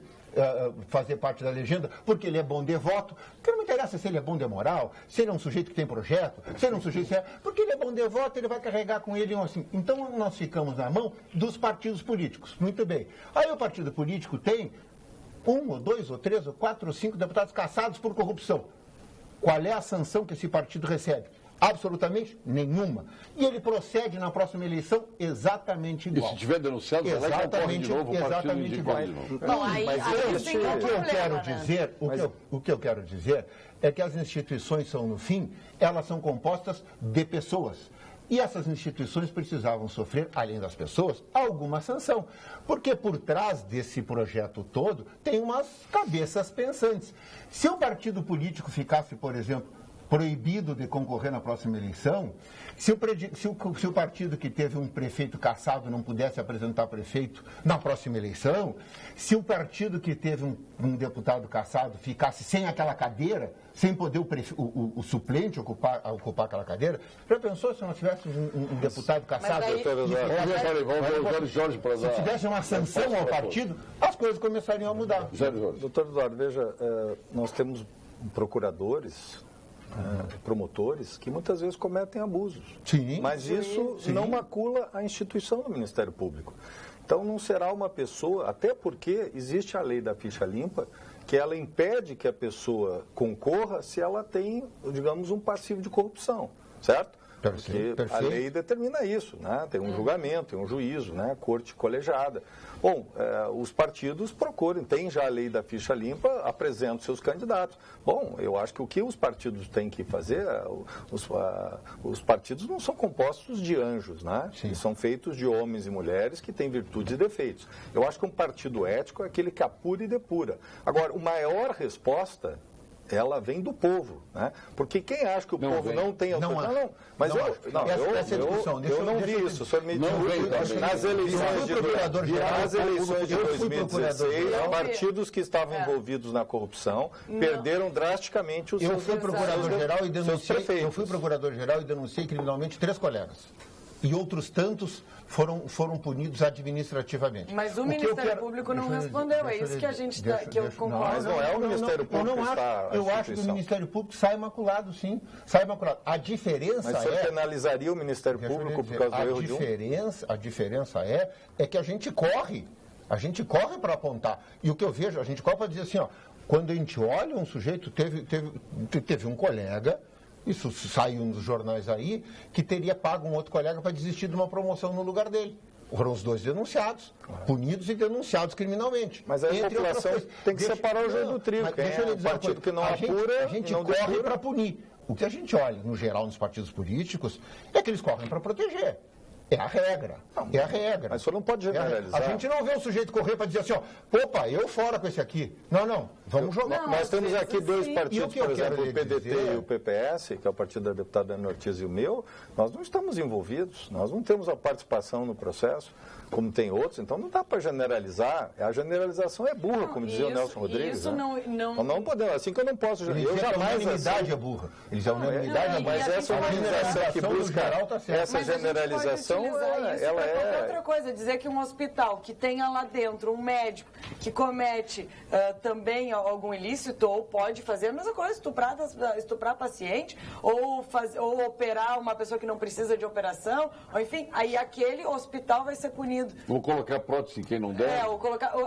fazer parte da legenda, porque ele é bom de voto, porque não me interessa se ele é bom de moral, se ele é um sujeito que tem projeto, se ele é um sujeito porque ele é bom de voto, ele vai carregar com ele assim. Então nós ficamos na mão dos partidos políticos. Muito bem. Aí o partido político tem 1 ou 2 ou 3 ou 4 ou 5 deputados cassados por corrupção. Qual é a sanção que esse partido recebe? Absolutamente nenhuma. E ele procede na próxima eleição exatamente igual. E se tiver denunciado, vai lá e concorre de novo, exatamente igual. O que eu quero dizer é que as instituições são, no fim, elas são compostas de pessoas. E essas instituições precisavam sofrer, além das pessoas, alguma sanção. Porque por trás desse projeto todo tem umas cabeças pensantes. Se o partido político ficasse, por exemplo, proibido de concorrer na próxima eleição, se o partido que teve um prefeito cassado não pudesse apresentar prefeito na próxima eleição, se o partido que teve um deputado cassado ficasse sem aquela cadeira, sem poder o suplente ocupar aquela cadeira, já pensou se nós tivéssemos um deputado cassado? Se tivesse uma sanção ao partido, as coisas começariam a mudar. Doutor Eduardo, veja, nós temos procuradores, promotores que muitas vezes cometem abusos. Sim, mas isso não macula a instituição do Ministério Público. Então não será uma pessoa, até porque existe a lei da ficha limpa, que ela impede que a pessoa concorra se ela tem, digamos, um passivo de corrupção, certo? Porque a lei determina isso, né? Tem um julgamento, tem um juízo, né? Corte colegiada. Bom, os partidos procuram, tem já a lei da ficha limpa, apresentam seus candidatos. Bom, eu acho que o que os partidos têm que fazer, os partidos não são compostos de anjos, né? Eles são feitos de homens e mulheres que têm virtudes e defeitos. Eu acho que um partido ético é aquele que apura e depura. Agora, a maior resposta, ela vem do povo, né? Porque quem acha que o povo não tem autoridade... Eu não vi isso. O senhor me disse, nas eleições de 2016, partidos que estavam envolvidos na corrupção perderam drasticamente os seus procurador-geral e denunciei criminalmente 3 colegas. e outros tantos foram punidos administrativamente. Mas o Ministério Público não respondeu, é isso que a gente que eu concordo. Mas não é o Ministério Público que está... Eu acho que o Ministério Público sai imaculado, sim. Sai imaculado. A diferença Mas o senhor penalizaria o Ministério Público por causa do erro de um? A diferença é que a gente corre. A gente corre para apontar. E o que eu vejo, a gente corre para dizer assim, ó, quando a gente olha um sujeito, teve um colega, isso saiu nos jornais aí, que teria pago um outro colega para desistir de uma promoção no lugar dele. Foram os dois denunciados, punidos e denunciados criminalmente. Mas a população tem que separar o joio do trigo. Deixa eu dizer, partido que não apura, a gente corre para punir. O que a gente olha, no geral, nos partidos políticos, é que eles correm para proteger. É a regra. É a regra. Mas o senhor não pode generalizar. A gente não vê o sujeito correr para dizer assim, ó, opa, eu fora com esse aqui. Não, vamos jogar. Nós temos aqui dois partidos, por exemplo, o PDT e o PPS, que é o partido da deputada Ana Ortiz e o meu, nós não estamos envolvidos, nós não temos a participação no processo, como tem outros, então não dá para generalizar. A generalização é burra, como dizia o Nelson Rodrigues. Isso não podemos, assim que eu não posso generalizar. A unanimidade é burra. Eles a unanimidade é burra. Mas essa unanimização que busca essa generalização, ela é... Outra coisa, dizer que um hospital que tenha lá dentro um médico que comete também algum ilícito, ou pode fazer a mesma coisa, estuprar paciente, ou operar uma pessoa que não precisa de operação, ou enfim, aí aquele hospital vai ser punido. Vou colocar prótese em quem não deve?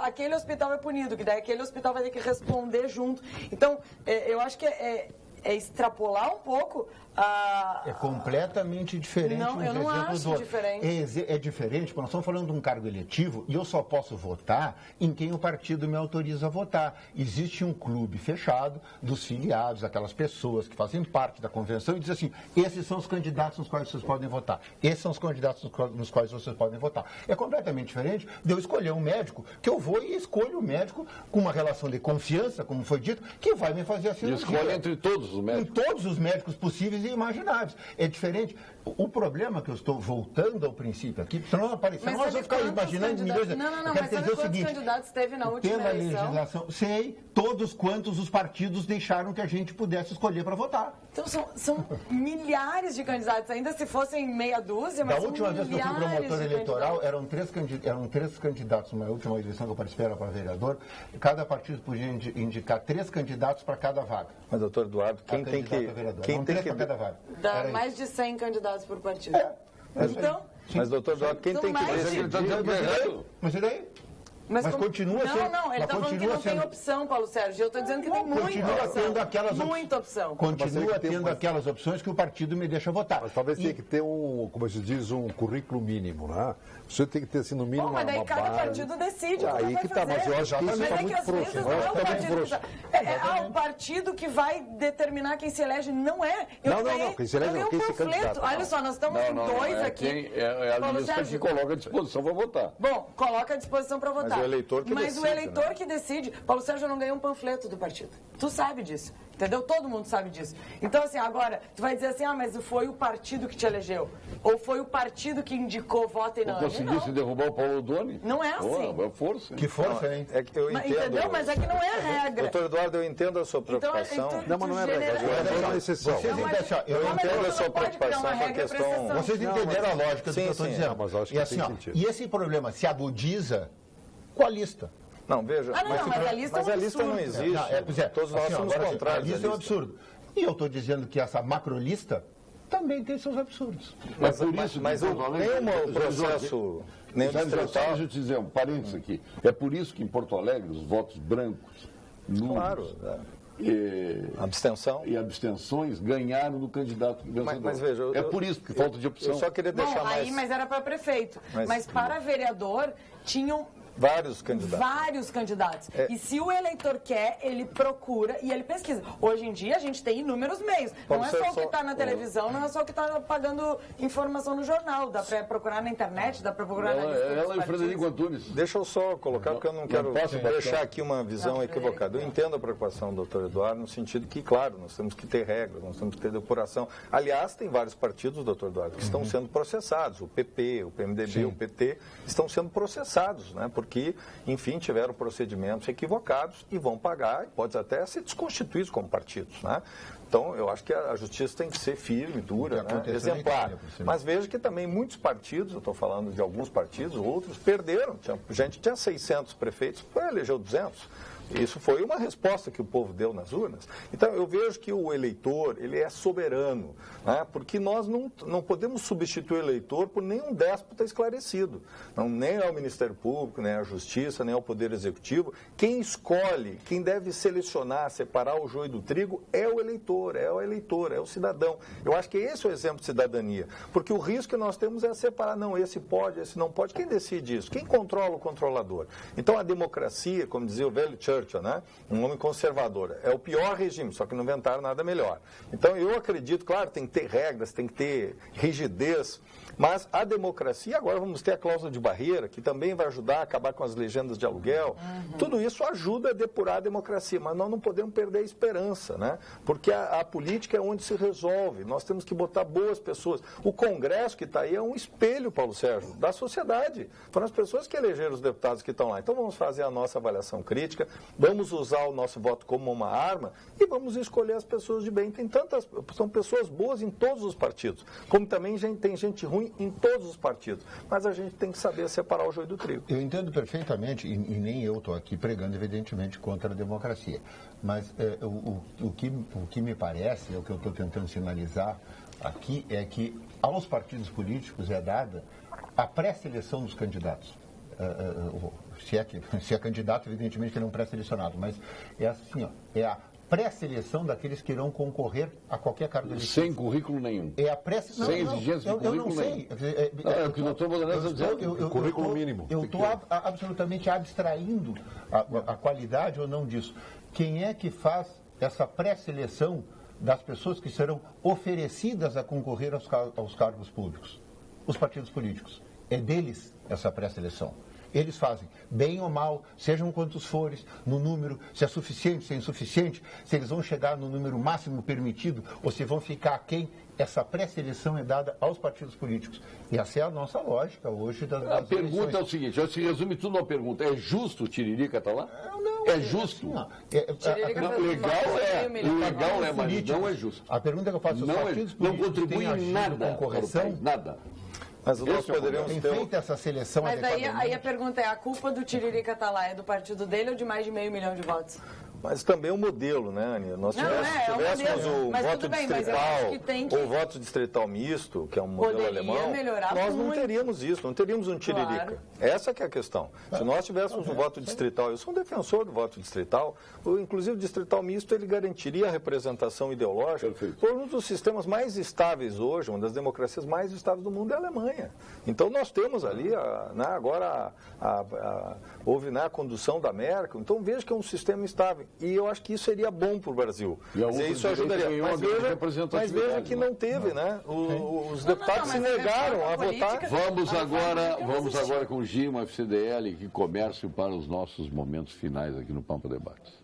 Aquele hospital é punido, que daí aquele hospital vai ter que responder junto. Então, eu acho que é extrapolar um pouco a... É completamente diferente. Não, eu não acho diferente. É diferente, porque nós estamos falando de um cargo eletivo e eu só posso votar em quem o partido me autoriza a votar. Existe um clube fechado dos filiados, aquelas pessoas que fazem parte da convenção e diz assim, esses são os candidatos nos quais vocês podem votar. Esses são os candidatos nos quais vocês podem votar. É completamente diferente de eu escolher um médico, que eu vou e escolho o médico com uma relação de confiança, como foi dito, que vai me fazer a cirurgia. E escolhe entre todos os médicos. Em todos os médicos possíveis e imagináveis. É diferente. O problema que eu estou voltando ao princípio aqui, senão nós vamos ficar imaginando milhões de... Não, mas sabe quantos candidatos teve na última eleição? Legislação, sei, todos quantos os partidos deixaram que a gente pudesse escolher para votar. Então são milhares de candidatos, ainda se fossem meia dúzia, mas da última vez que eu fui promotor eleitoral, eram três candidatos, na última eleição que eu participei era para vereador, cada partido podia indicar 3 candidatos para cada vaga. Mas, doutor Eduardo, quem tem que para cada vaga. Dá mais de 100 candidatos por partido. Mas, doutor Eduardo, quem tem que decidir? Mas e daí? Mas continua sendo... Não, ele está falando que não tem opção, Paulo Sérgio. Eu estou dizendo que tem muita opção. Continua tendo aquelas opções que o partido me deixa votar. Mas talvez tenha que ter como se diz, um currículo mínimo, né? Você tem que ter, assim, no mínimo uma base. Mas daí cada partido decide o que vai fazer. Mas eu acho que isso está muito frouxo. O partido que vai determinar quem se elege não é. Não, quem se elege não, quem se candidata. Olha só, nós estamos com dois aqui. É a lista que coloca à disposição para votar. Bom, coloca à disposição para votar. Mas o eleitor que decide. Paulo Sérgio não ganhou um panfleto do partido. Tu sabe disso. Entendeu? Todo mundo sabe disso. Então, assim, agora, tu vai dizer assim, mas foi o partido que te elegeu. Ou foi o partido que indicou voto e não. Conseguisse derrubar o Paulo Doni? Não é assim. É força. Que força, hein? É que eu entendo. Entendeu? Mas é que não é a regra. Doutor Eduardo, eu entendo a sua preocupação. Então, não, mas não é regra. É uma exceção. Eu entendo a sua preocupação com a questão... Vocês entenderam a lógica do que eu estou dizendo. Mas acho que e assim, e esse problema se agudiza com a lista. Não, veja, mas a lista não existe. Todos nós somos contrários. A lista é um absurdo. E eu estou dizendo que essa macrolista também tem seus absurdos. Mas por isso, nenhum processo... Deixa eu te dizer um parênteses aqui. É por isso que em Porto Alegre os votos brancos, nulos, abstenção e abstenções ganharam do candidato vencedor. Mas veja, por isso que falta de opção. Eu só queria deixar mais... Mas era para prefeito. Mas para vereador tinham... Vários candidatos. E se o eleitor quer, ele procura e ele pesquisa. Hoje em dia, a gente tem inúmeros meios. Não é só o que está na televisão, não é só o que está pagando informação no jornal. Dá para procurar na internet, dá para procurar na lista. Ela e o Frederico Antunes. Deixa eu só colocar, porque eu não quero deixar aqui uma visão equivocada. Eu entendo a preocupação do doutor Eduardo, no sentido que, claro, nós temos que ter regras, nós temos que ter depuração. Aliás, tem vários partidos, doutor Eduardo, que estão sendo processados. O PP, o PMDB, o PT, estão sendo processados, né? Porque que, enfim, tiveram procedimentos equivocados e vão pagar, e pode até ser desconstituídos como partidos, né? Então, eu acho que a justiça tem que ser firme, dura, né? Exemplar. Mas veja que também muitos partidos, eu estou falando de alguns partidos, outros perderam. Gente tinha 600 prefeitos, elegeu 200. Isso foi uma resposta que o povo deu nas urnas. Então, eu vejo que o eleitor, ele é soberano, né? Porque nós não podemos substituir o eleitor por nenhum déspota esclarecido. Não, nem ao Ministério Público, nem à Justiça, nem ao Poder Executivo. Quem escolhe, quem deve selecionar, separar o joio do trigo é o eleitor, é o cidadão. Eu acho que esse é o exemplo de cidadania. Porque o risco que nós temos é separar, não, esse pode, esse não pode. Quem decide isso? Quem controla o controlador? Então, a democracia, como dizia o velho Churchill, né? Um homem conservador. É o pior regime, só que não inventaram nada melhor. Então, eu acredito, claro, tem que ter regras, tem que ter rigidez, mas a democracia, agora vamos ter a cláusula de barreira, que também vai ajudar a acabar com as legendas de aluguel. Tudo isso ajuda a depurar a democracia, mas nós não podemos perder a esperança, né? Porque a política é onde se resolve. Nós temos que botar boas pessoas. O Congresso que está aí é um espelho, Paulo Sérgio, da sociedade. Foram as pessoas que elegeram os deputados que estão lá. Então, vamos fazer a nossa avaliação crítica, vamos usar o nosso voto como uma arma e vamos escolher as pessoas de bem. São pessoas boas em todos os partidos, como também tem gente ruim em todos os partidos. Mas a gente tem que saber separar o joio do trigo. Eu entendo perfeitamente, e nem eu estou aqui pregando, evidentemente, contra a democracia. Mas o que me parece, o que eu estou tentando sinalizar aqui, é que aos partidos políticos é dada a pré-seleção dos candidatos. Se é candidato, evidentemente que não pré-selecionado, mas é assim, ó, é a pré-seleção daqueles que irão concorrer a qualquer cargo eletivo. Sem currículo nenhum. É a pré-seleção. Sem exigência de currículo nenhum. É o que o doutor Modenese está dizendo. Currículo mínimo. Eu estou absolutamente abstraindo a qualidade ou não disso. Quem é que faz essa pré-seleção das pessoas que serão oferecidas a concorrer aos cargos públicos? Os partidos políticos. É deles essa pré-seleção. Eles fazem, bem ou mal, sejam quantos forem, no número, se é suficiente, se é insuficiente, se eles vão chegar no número máximo permitido ou se vão ficar aquém. Essa pré-seleção é dada aos partidos políticos. E essa é a nossa lógica hoje das A pergunta eleições. É o seguinte, se resume tudo numa pergunta, é justo o Tiririca estar lá? Não. É justo? Legal é, mas não é justo. A pergunta que eu faço, os partidos políticos não contribuem em nada com correção? Nada. Mas nós poderíamos ter feito essa seleção. Mas aí a pergunta é, a culpa do Tiririca estar lá é do partido dele ou de mais de 500 mil de votos? Mas também o modelo, né, Aninha? Nós tivéssemos o voto distrital, ou o voto distrital misto, que é um modelo alemão, nós não teríamos isso, não teríamos um Tiririca. Claro. Essa que é a questão. Se nós tivéssemos um voto distrital, eu sou um defensor do voto distrital, inclusive o distrital misto, ele garantiria a representação ideológica. Por um dos sistemas mais estáveis hoje, uma das democracias mais estáveis do mundo é a Alemanha. Então nós temos ali, agora houve a condução da Merkel, então veja que é um sistema estável. E eu acho que isso seria bom para o Brasil. Isso ajudaria. Mas veja que não teve, né? Os deputados se negaram a votar. Vamos agora com o Gimo, FCDL, que comércio para os nossos momentos finais aqui no Pampa Debates.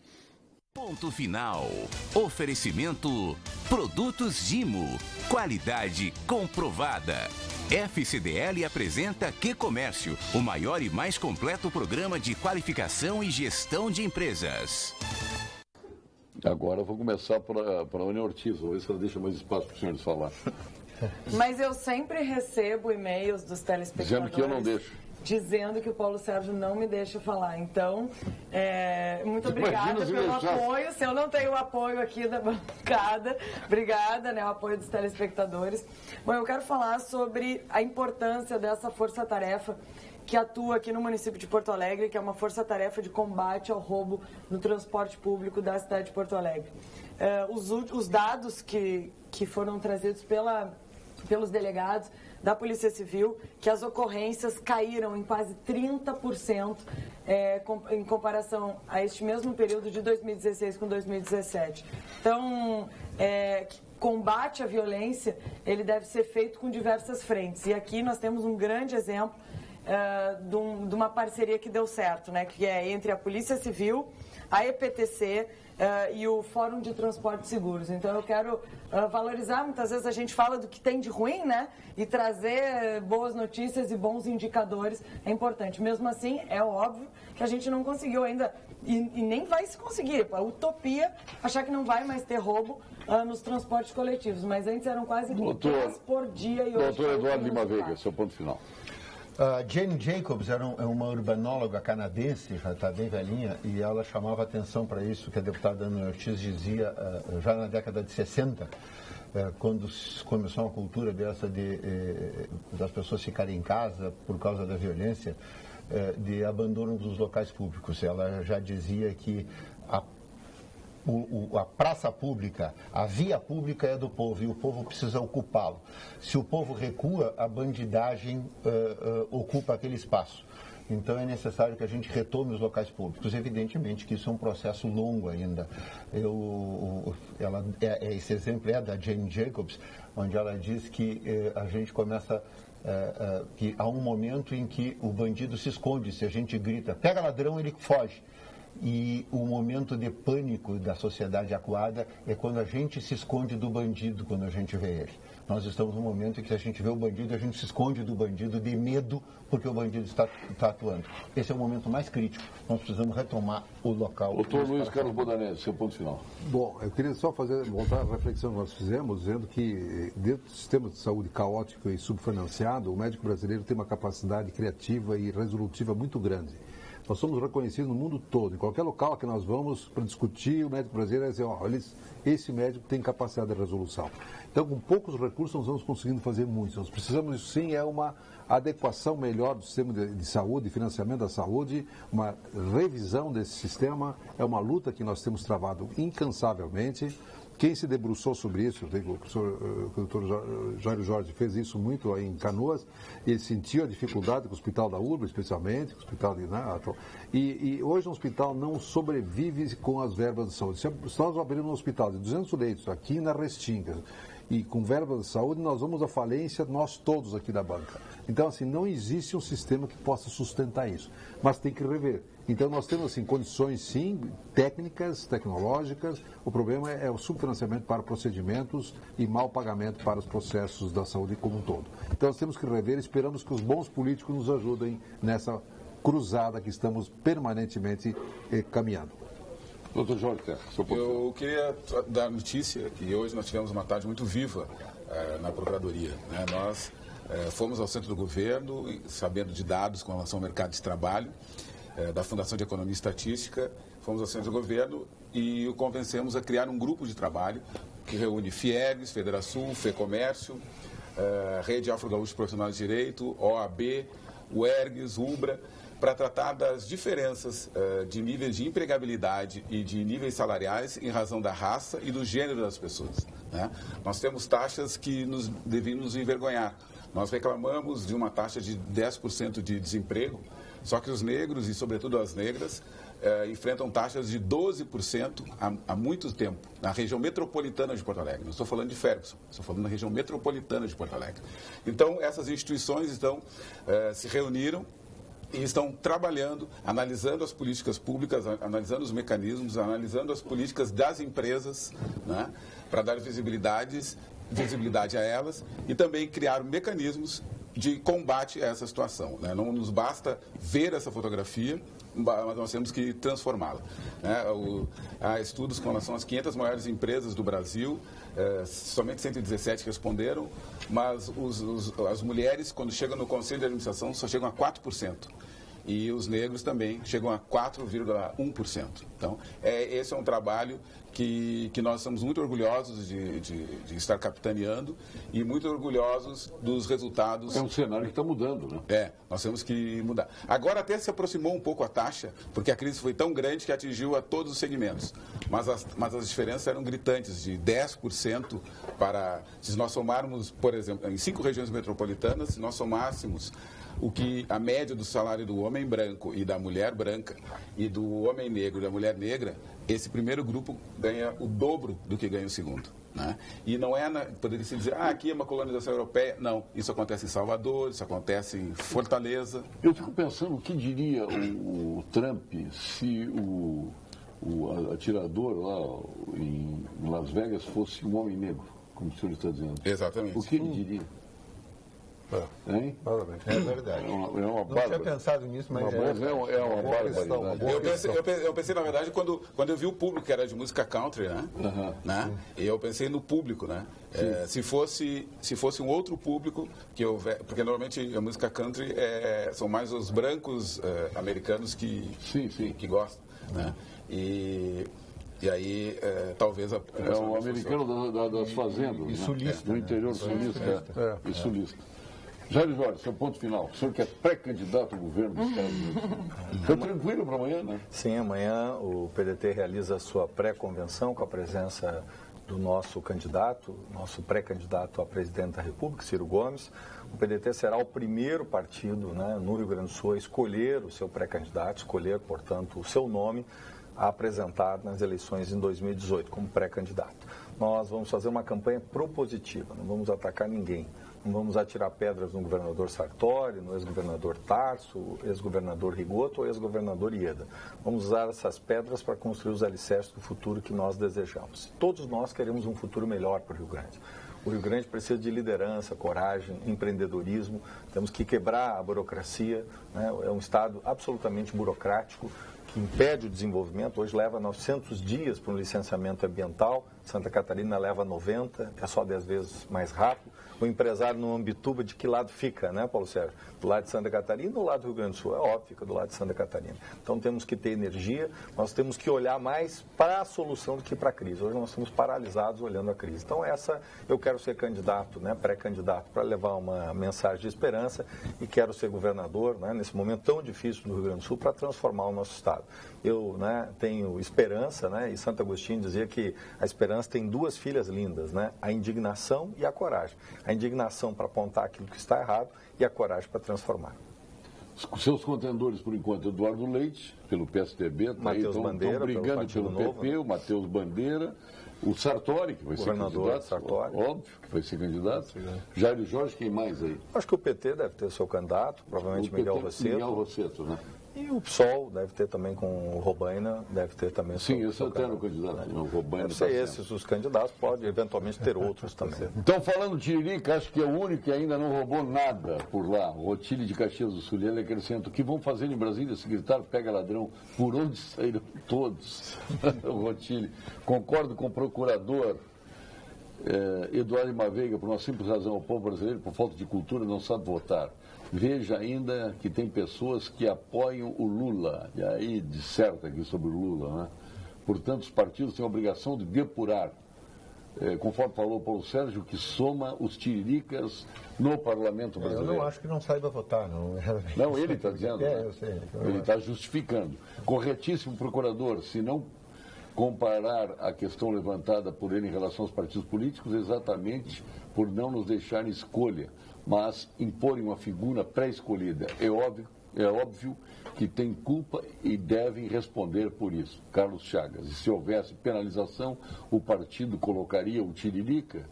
Ponto final. Oferecimento Produtos Gimo. Qualidade comprovada. FCDL apresenta Que Comércio, o maior e mais completo programa de qualificação e gestão de empresas. Agora eu vou começar para a Ana Ortiz, vou ver se ela deixa mais espaço para os senhores falar. Mas eu sempre recebo e-mails dos telespectadores... Dizendo que eu não deixo. Dizendo que o Paulo Sérgio não me deixa falar. Então, muito obrigada pelo apoio. Se eu não tenho o apoio aqui da bancada, obrigada, né, o apoio dos telespectadores. Bom, eu quero falar sobre a importância dessa força-tarefa que atua aqui no município de Porto Alegre, que é uma força-tarefa de combate ao roubo no transporte público da cidade de Porto Alegre. Os dados que foram trazidos pelos delegados da Polícia Civil, que as ocorrências caíram em quase 30% em comparação a este mesmo período de 2016 com 2017. Então, combate à violência, ele deve ser feito com diversas frentes. E aqui nós temos um grande exemplo de uma parceria que deu certo, né? Que é entre a Polícia Civil, a EPTC e o Fórum de Transportes Seguros. Então, eu quero valorizar, muitas vezes a gente fala do que tem de ruim, né? E trazer boas notícias e bons indicadores é importante. Mesmo assim, é óbvio que a gente não conseguiu ainda, e nem vai se conseguir. A utopia achar que não vai mais ter roubo nos transportes coletivos. Mas antes eram quase 10 por dia. E hoje doutor Eduardo Lima Veiga, seu ponto final. Jane Jacobs é uma urbanóloga canadense, já está bem velhinha, e ela chamava atenção para isso que a deputada Ana Ortiz dizia já na década de 60, quando começou uma cultura dessa das pessoas ficarem em casa por causa da violência, de abandono dos locais públicos. Ela já dizia que a praça pública, a via pública é do povo e o povo precisa ocupá-lo. Se o povo recua, a bandidagem ocupa aquele espaço. Então é necessário que a gente retome os locais públicos. Evidentemente que isso é um processo longo ainda. Esse exemplo é da Jane Jacobs, onde ela diz que a gente começa... que há um momento em que o bandido se esconde. Se a gente grita, pega ladrão, ele foge. E o momento de pânico da sociedade acuada é quando a gente se esconde do bandido, quando a gente vê ele. Nós estamos num momento em que a gente vê o bandido, a gente se esconde do bandido de medo porque o bandido está atuando. Esse é o momento mais crítico. Nós precisamos retomar o local. Doutor Luiz Carlos Bodanese, seu ponto final. Bom, eu queria só voltar à reflexão que nós fizemos, dizendo que dentro do sistema de saúde caótico e subfinanciado, o médico brasileiro tem uma capacidade criativa e resolutiva muito grande. Nós somos reconhecidos no mundo todo. Em qualquer local que nós vamos para discutir, o médico brasileiro vai dizer, olha, esse médico tem capacidade de resolução. Então, com poucos recursos, nós vamos conseguindo fazer muito. Nós precisamos, isso sim, uma adequação melhor do sistema de saúde, financiamento da saúde, uma revisão desse sistema. É uma luta que nós temos travado incansavelmente. Quem se debruçou sobre isso, o doutor Jairo Jorge fez isso muito em Canoas, ele sentiu a dificuldade com o Hospital da URBA, especialmente, com o Hospital de Natal, e hoje o hospital não sobrevive com as verbas de saúde. Se nós abrirmos um hospital de 200 leitos aqui na Restinga, e com verbas de saúde, nós vamos à falência, nós todos aqui da banca. Então, assim, não existe um sistema que possa sustentar isso, mas tem que rever. Então, nós temos, assim, condições, sim, técnicas, tecnológicas. O problema é o subfinanciamento para procedimentos e mau pagamento para os processos da saúde como um todo. Então, nós temos que rever e esperamos que os bons políticos nos ajudem nessa cruzada que estamos permanentemente caminhando. Doutor Jorge, eu queria dar notícia que hoje nós tivemos uma tarde muito viva na Procuradoria. Né? Nós fomos ao centro do governo, sabendo de dados com relação ao mercado de trabalho, da Fundação de Economia e Estatística, fomos ao centro do governo e o convencemos a criar um grupo de trabalho que reúne FIEGS, Federação, FEComércio, Rede Afro-Gaúcho Profissional de Direito, OAB, UERGS, UBRA, para tratar das diferenças de níveis de empregabilidade e de níveis salariais em razão da raça e do gênero das pessoas. Né? Nós temos taxas que deviam nos envergonhar. Nós reclamamos de uma taxa de 10% de desemprego, só que os negros e, sobretudo, as negras enfrentam taxas de 12% há muito tempo, na região metropolitana de Porto Alegre. Não estou falando de Ferguson, estou falando da região metropolitana de Porto Alegre. Então, essas instituições se reuniram e estão trabalhando, analisando as políticas públicas, analisando os mecanismos, analisando as políticas das empresas, né, para dar visibilidade a elas e também criar mecanismos de combate a essa situação. Né? Não nos basta ver essa fotografia, mas nós temos que transformá-la. Né? Há estudos com relação às 500 maiores empresas do Brasil, somente 117 responderam, mas as mulheres, quando chegam no Conselho de Administração, só chegam a 4%. E os negros também chegam a 4,1%. Então, esse é um trabalho que nós estamos muito orgulhosos de estar capitaneando e muito orgulhosos dos resultados. É um cenário que está mudando, né? Nós temos que mudar. Agora até se aproximou um pouco a taxa, porque a crise foi tão grande que atingiu a todos os segmentos. Mas as diferenças eram gritantes, de 10% para... Se nós somarmos, por exemplo, em 5 regiões metropolitanas, se nós somássemos a média do salário do homem branco e da mulher branca e do homem negro e da mulher negra, esse primeiro grupo ganha o dobro do que ganha o segundo. Né? E não poderia-se dizer, aqui é uma colonização europeia. Não, isso acontece em Salvador, isso acontece em Fortaleza. Eu fico pensando o que diria o Trump se o atirador lá em Las Vegas fosse um homem negro, como o senhor está dizendo. Exatamente. O que ele diria? Hein? É verdade. Não tinha pensado nisso, mas é uma barbaridade. Eu pensei, na verdade, quando eu vi o público, que era de música country, né? E eu pensei no público, né? Se fosse um outro público, porque normalmente a música country são mais os brancos americanos que gostam, né? E aí, talvez... É o americano das fazendas, e sulista, do interior sulista. E sulista. Jair Jorge, seu ponto final. O senhor que é pré-candidato ao governo dos Estados Unidos. Está tranquilo para amanhã, né? Sim, amanhã o PDT realiza a sua pré-convenção com a presença do nosso candidato, nosso pré-candidato a presidente da República, Ciro Gomes. O PDT será o primeiro partido, né, no Rio Grande do Sul a escolher o seu pré-candidato, escolher, portanto, o seu nome a apresentar nas eleições em 2018 como pré-candidato. Nós vamos fazer uma campanha propositiva, não vamos atacar ninguém. Não vamos atirar pedras no governador Sartori, no ex-governador Tarso, ex-governador Rigoto ou ex-governador Ieda. Vamos usar essas pedras para construir os alicerces do futuro que nós desejamos. Todos nós queremos um futuro melhor para o Rio Grande. O Rio Grande precisa de liderança, coragem, empreendedorismo. Temos que quebrar a burocracia, né? É um estado absolutamente burocrático que impede o desenvolvimento. Hoje leva 900 dias para um licenciamento ambiental. Santa Catarina leva 90, é só 10 vezes mais rápido. O empresário no Ambituba, de que lado fica, né, Paulo Sérgio? Do lado de Santa Catarina ou do lado do Rio Grande do Sul? É óbvio, fica do lado de Santa Catarina. Então temos que ter energia, nós temos que olhar mais para a solução do que para a crise. Hoje nós estamos paralisados olhando a crise. Então eu quero ser candidato, né, pré-candidato, para levar uma mensagem de esperança e quero ser governador, né, nesse momento tão difícil do Rio Grande do Sul, para transformar o nosso estado. Eu, né, tenho esperança, né, e Santo Agostinho dizia que a esperança tem duas filhas lindas, né, a indignação e a coragem. A indignação para apontar aquilo que está errado e a coragem para transformar. Seus contendores, por enquanto, Eduardo Leite, pelo PSDB, estão brigando pelo PP, o Matheus Bandeira, o Sartori, que vai ser candidato, Sartori. Óbvio que vai ser candidato. Jair Jorge, quem mais aí? Acho que o PT deve ter seu candidato, provavelmente Miguel Rosseto. Miguel Rosseto, né? E o PSOL deve ter também com o Robaina, deve ter também Sim, esse é o terno candidato. Né? O Robaina deve ser esses os candidatos, pode eventualmente ter outros também. Então, falando de Tiririca, acho que é o único que ainda não roubou nada por lá. O Rotilho de Caxias do Sul. Ele acrescenta: o que vão fazer em Brasília se gritar pega ladrão? Por onde saíram todos? O Rotilho. Concordo com o procurador Eduardo Maveiga, por uma simples razão: o povo brasileiro, por falta de cultura, não sabe votar. Veja ainda que tem pessoas que apoiam o Lula, e aí disserta aqui sobre o Lula, né? Portanto, os partidos têm a obrigação de depurar, conforme falou Paulo Sérgio, que soma os tiriricas no parlamento brasileiro. Eu não acho que não saiba votar, não. Não, ele está dizendo. Eu sei. Ele está justificando. Corretíssimo, procurador, se não comparar a questão levantada por ele em relação aos partidos políticos, exatamente por não nos deixarem escolha, mas imporem uma figura pré-escolhida. É óbvio que tem culpa e devem responder por isso. Carlos Chagas. E se houvesse penalização, o partido colocaria o Tiririca?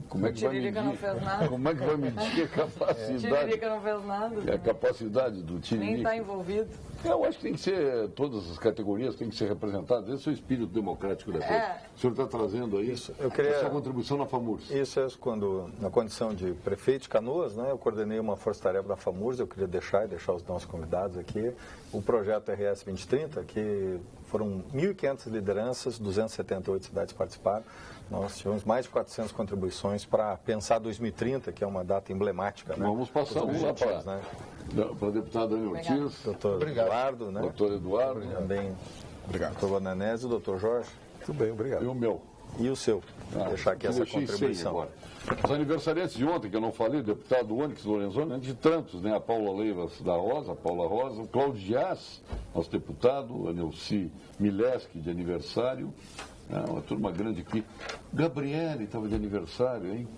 Como é que vai medir? Não fez nada. Como é que vai medir a capacidade? O Tiririca não fez nada. A capacidade do Tiririca. Nem está envolvido. Eu acho que tem que ser, todas as categorias têm que ser representadas. Esse é o espírito democrático da coisa. O senhor está trazendo aí isso, a sua contribuição na FAMURS. Isso é quando, na condição de prefeito de Canoas, né, eu coordenei uma força-tarefa da FAMURS, eu queria deixar os nossos convidados aqui, o projeto RS 2030, que foram 1.500 lideranças, 278 cidades participaram. Nós tivemos mais de 400 contribuições para pensar 2030, que é uma data emblemática. Né? Vamos passar um lá para o deputado Daniel Ortiz. Doutor Eduardo, né? Doutor Eduardo. Também. Obrigado. Doutor Bananese e doutor Jorge. Tudo bem, obrigado. E o meu. E o seu. Vou deixar aqui essa contribuição. Os aniversariantes de ontem, que eu não falei, o deputado Onyx Lorenzoni, de tantos, né? A Paula Leivas da Rosa, a Paula Rosa, o Cláudio Dias, nosso deputado, a Neuci Mileski, de aniversário. Uma turma grande aqui. Gabriele estava de aniversário, hein?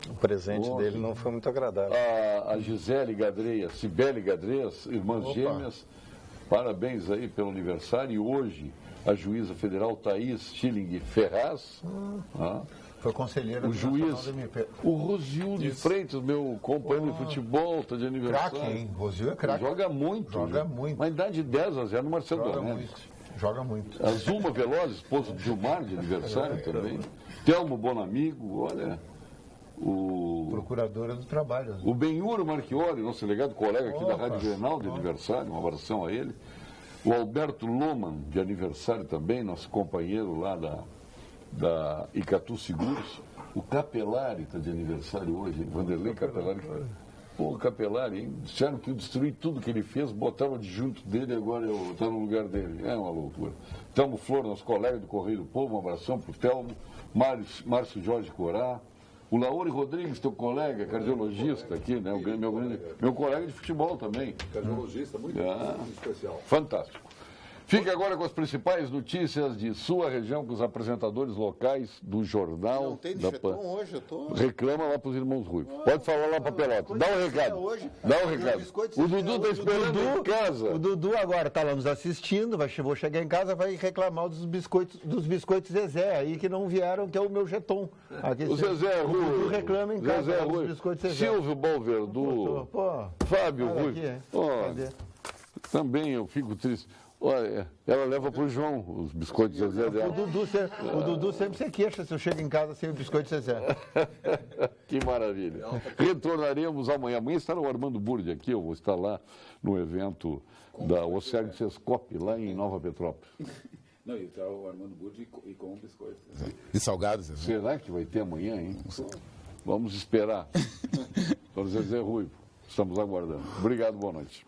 O presente dele não foi muito agradável. A Gisele Gadreia, Cibele Gadreias, irmãs gêmeas, parabéns aí pelo aniversário. E hoje, a juíza federal Thaís Schilling Ferraz. Foi conselheiro do juiz, o Rosil de Freitas, meu companheiro de futebol, está de aniversário. Craque, hein? Rosil é craque. Joga muito. Joga muito. Mas dá de 10-0 no Marcelo Donelli. Joga muito. A Zuma Veloz, esposa do Gilmar, de aniversário também. Telmo Bonamigo, olha... Procuradora do Trabalho. O Benhur Marchiori, nosso delegado colega aqui da Rádio Grenal, de aniversário, uma abração a ele. O Alberto Loman, de aniversário também, nosso companheiro lá da Icatu Seguros. O Capelari está de aniversário hoje, Vanderlei Capelari. Pô, o Capelari, hein? Disseram que eu destruí tudo que ele fez, botaram adjunto dele e agora eu estou no lugar dele. É uma loucura. Telmo Flor, nosso colega do Correio do Povo, um abração para o Telmo. Márcio Jorge Corá. O Lauri Rodrigues, teu colega, cardiologista aqui, né? Meu colega de futebol também. Cardiologista, muito especial. Fantástico. Fique agora com as principais notícias de sua região, com os apresentadores locais do Jornal. Não tem de Cheton hoje, eu tô... Reclama lá para os irmãos Ruivos. Pode falar lá para Pelotas. Dá um recado. Dá um recado. O Dudu está esperando em casa. O Dudu agora está lá nos assistindo, vou chegar em casa, vai reclamar dos biscoitos Zezé aí que não vieram, que é o meu jeton. Aqui, o Zezé Rui. O Dudu reclama em casa dos biscoitos Zezé. Silvio Balverdu. Fábio Rui. Também eu fico triste. Olha, ela leva para o João os biscoitos Zezé dela. O Dudu sempre se queixa se eu chego em casa sem o biscoito Zezé. Que maravilha. Retornaremos amanhã. Amanhã estará o Armando Burdi aqui, eu vou estar lá no evento da Oceano Sescope, lá em Nova Petrópolis. Não, e está o Armando Burdi e com biscoitos. E salgados. Né? Será que vai ter amanhã, hein? Vamos esperar. Para Zezé Ruivo. Estamos aguardando. Obrigado, boa noite.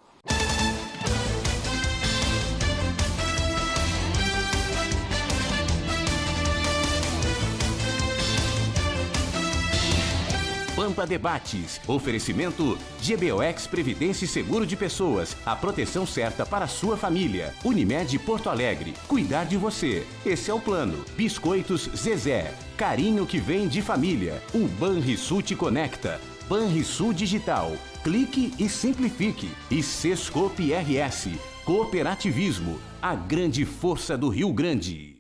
Pampa Debates. Oferecimento GBOX Previdência e Seguro de Pessoas. A proteção certa para a sua família. Unimed Porto Alegre. Cuidar de você. Esse é o plano. Biscoitos Zezé. Carinho que vem de família. O Banrisul te conecta. Banrisul Digital. Clique e simplifique. E Sescope RS. Cooperativismo. A grande força do Rio Grande.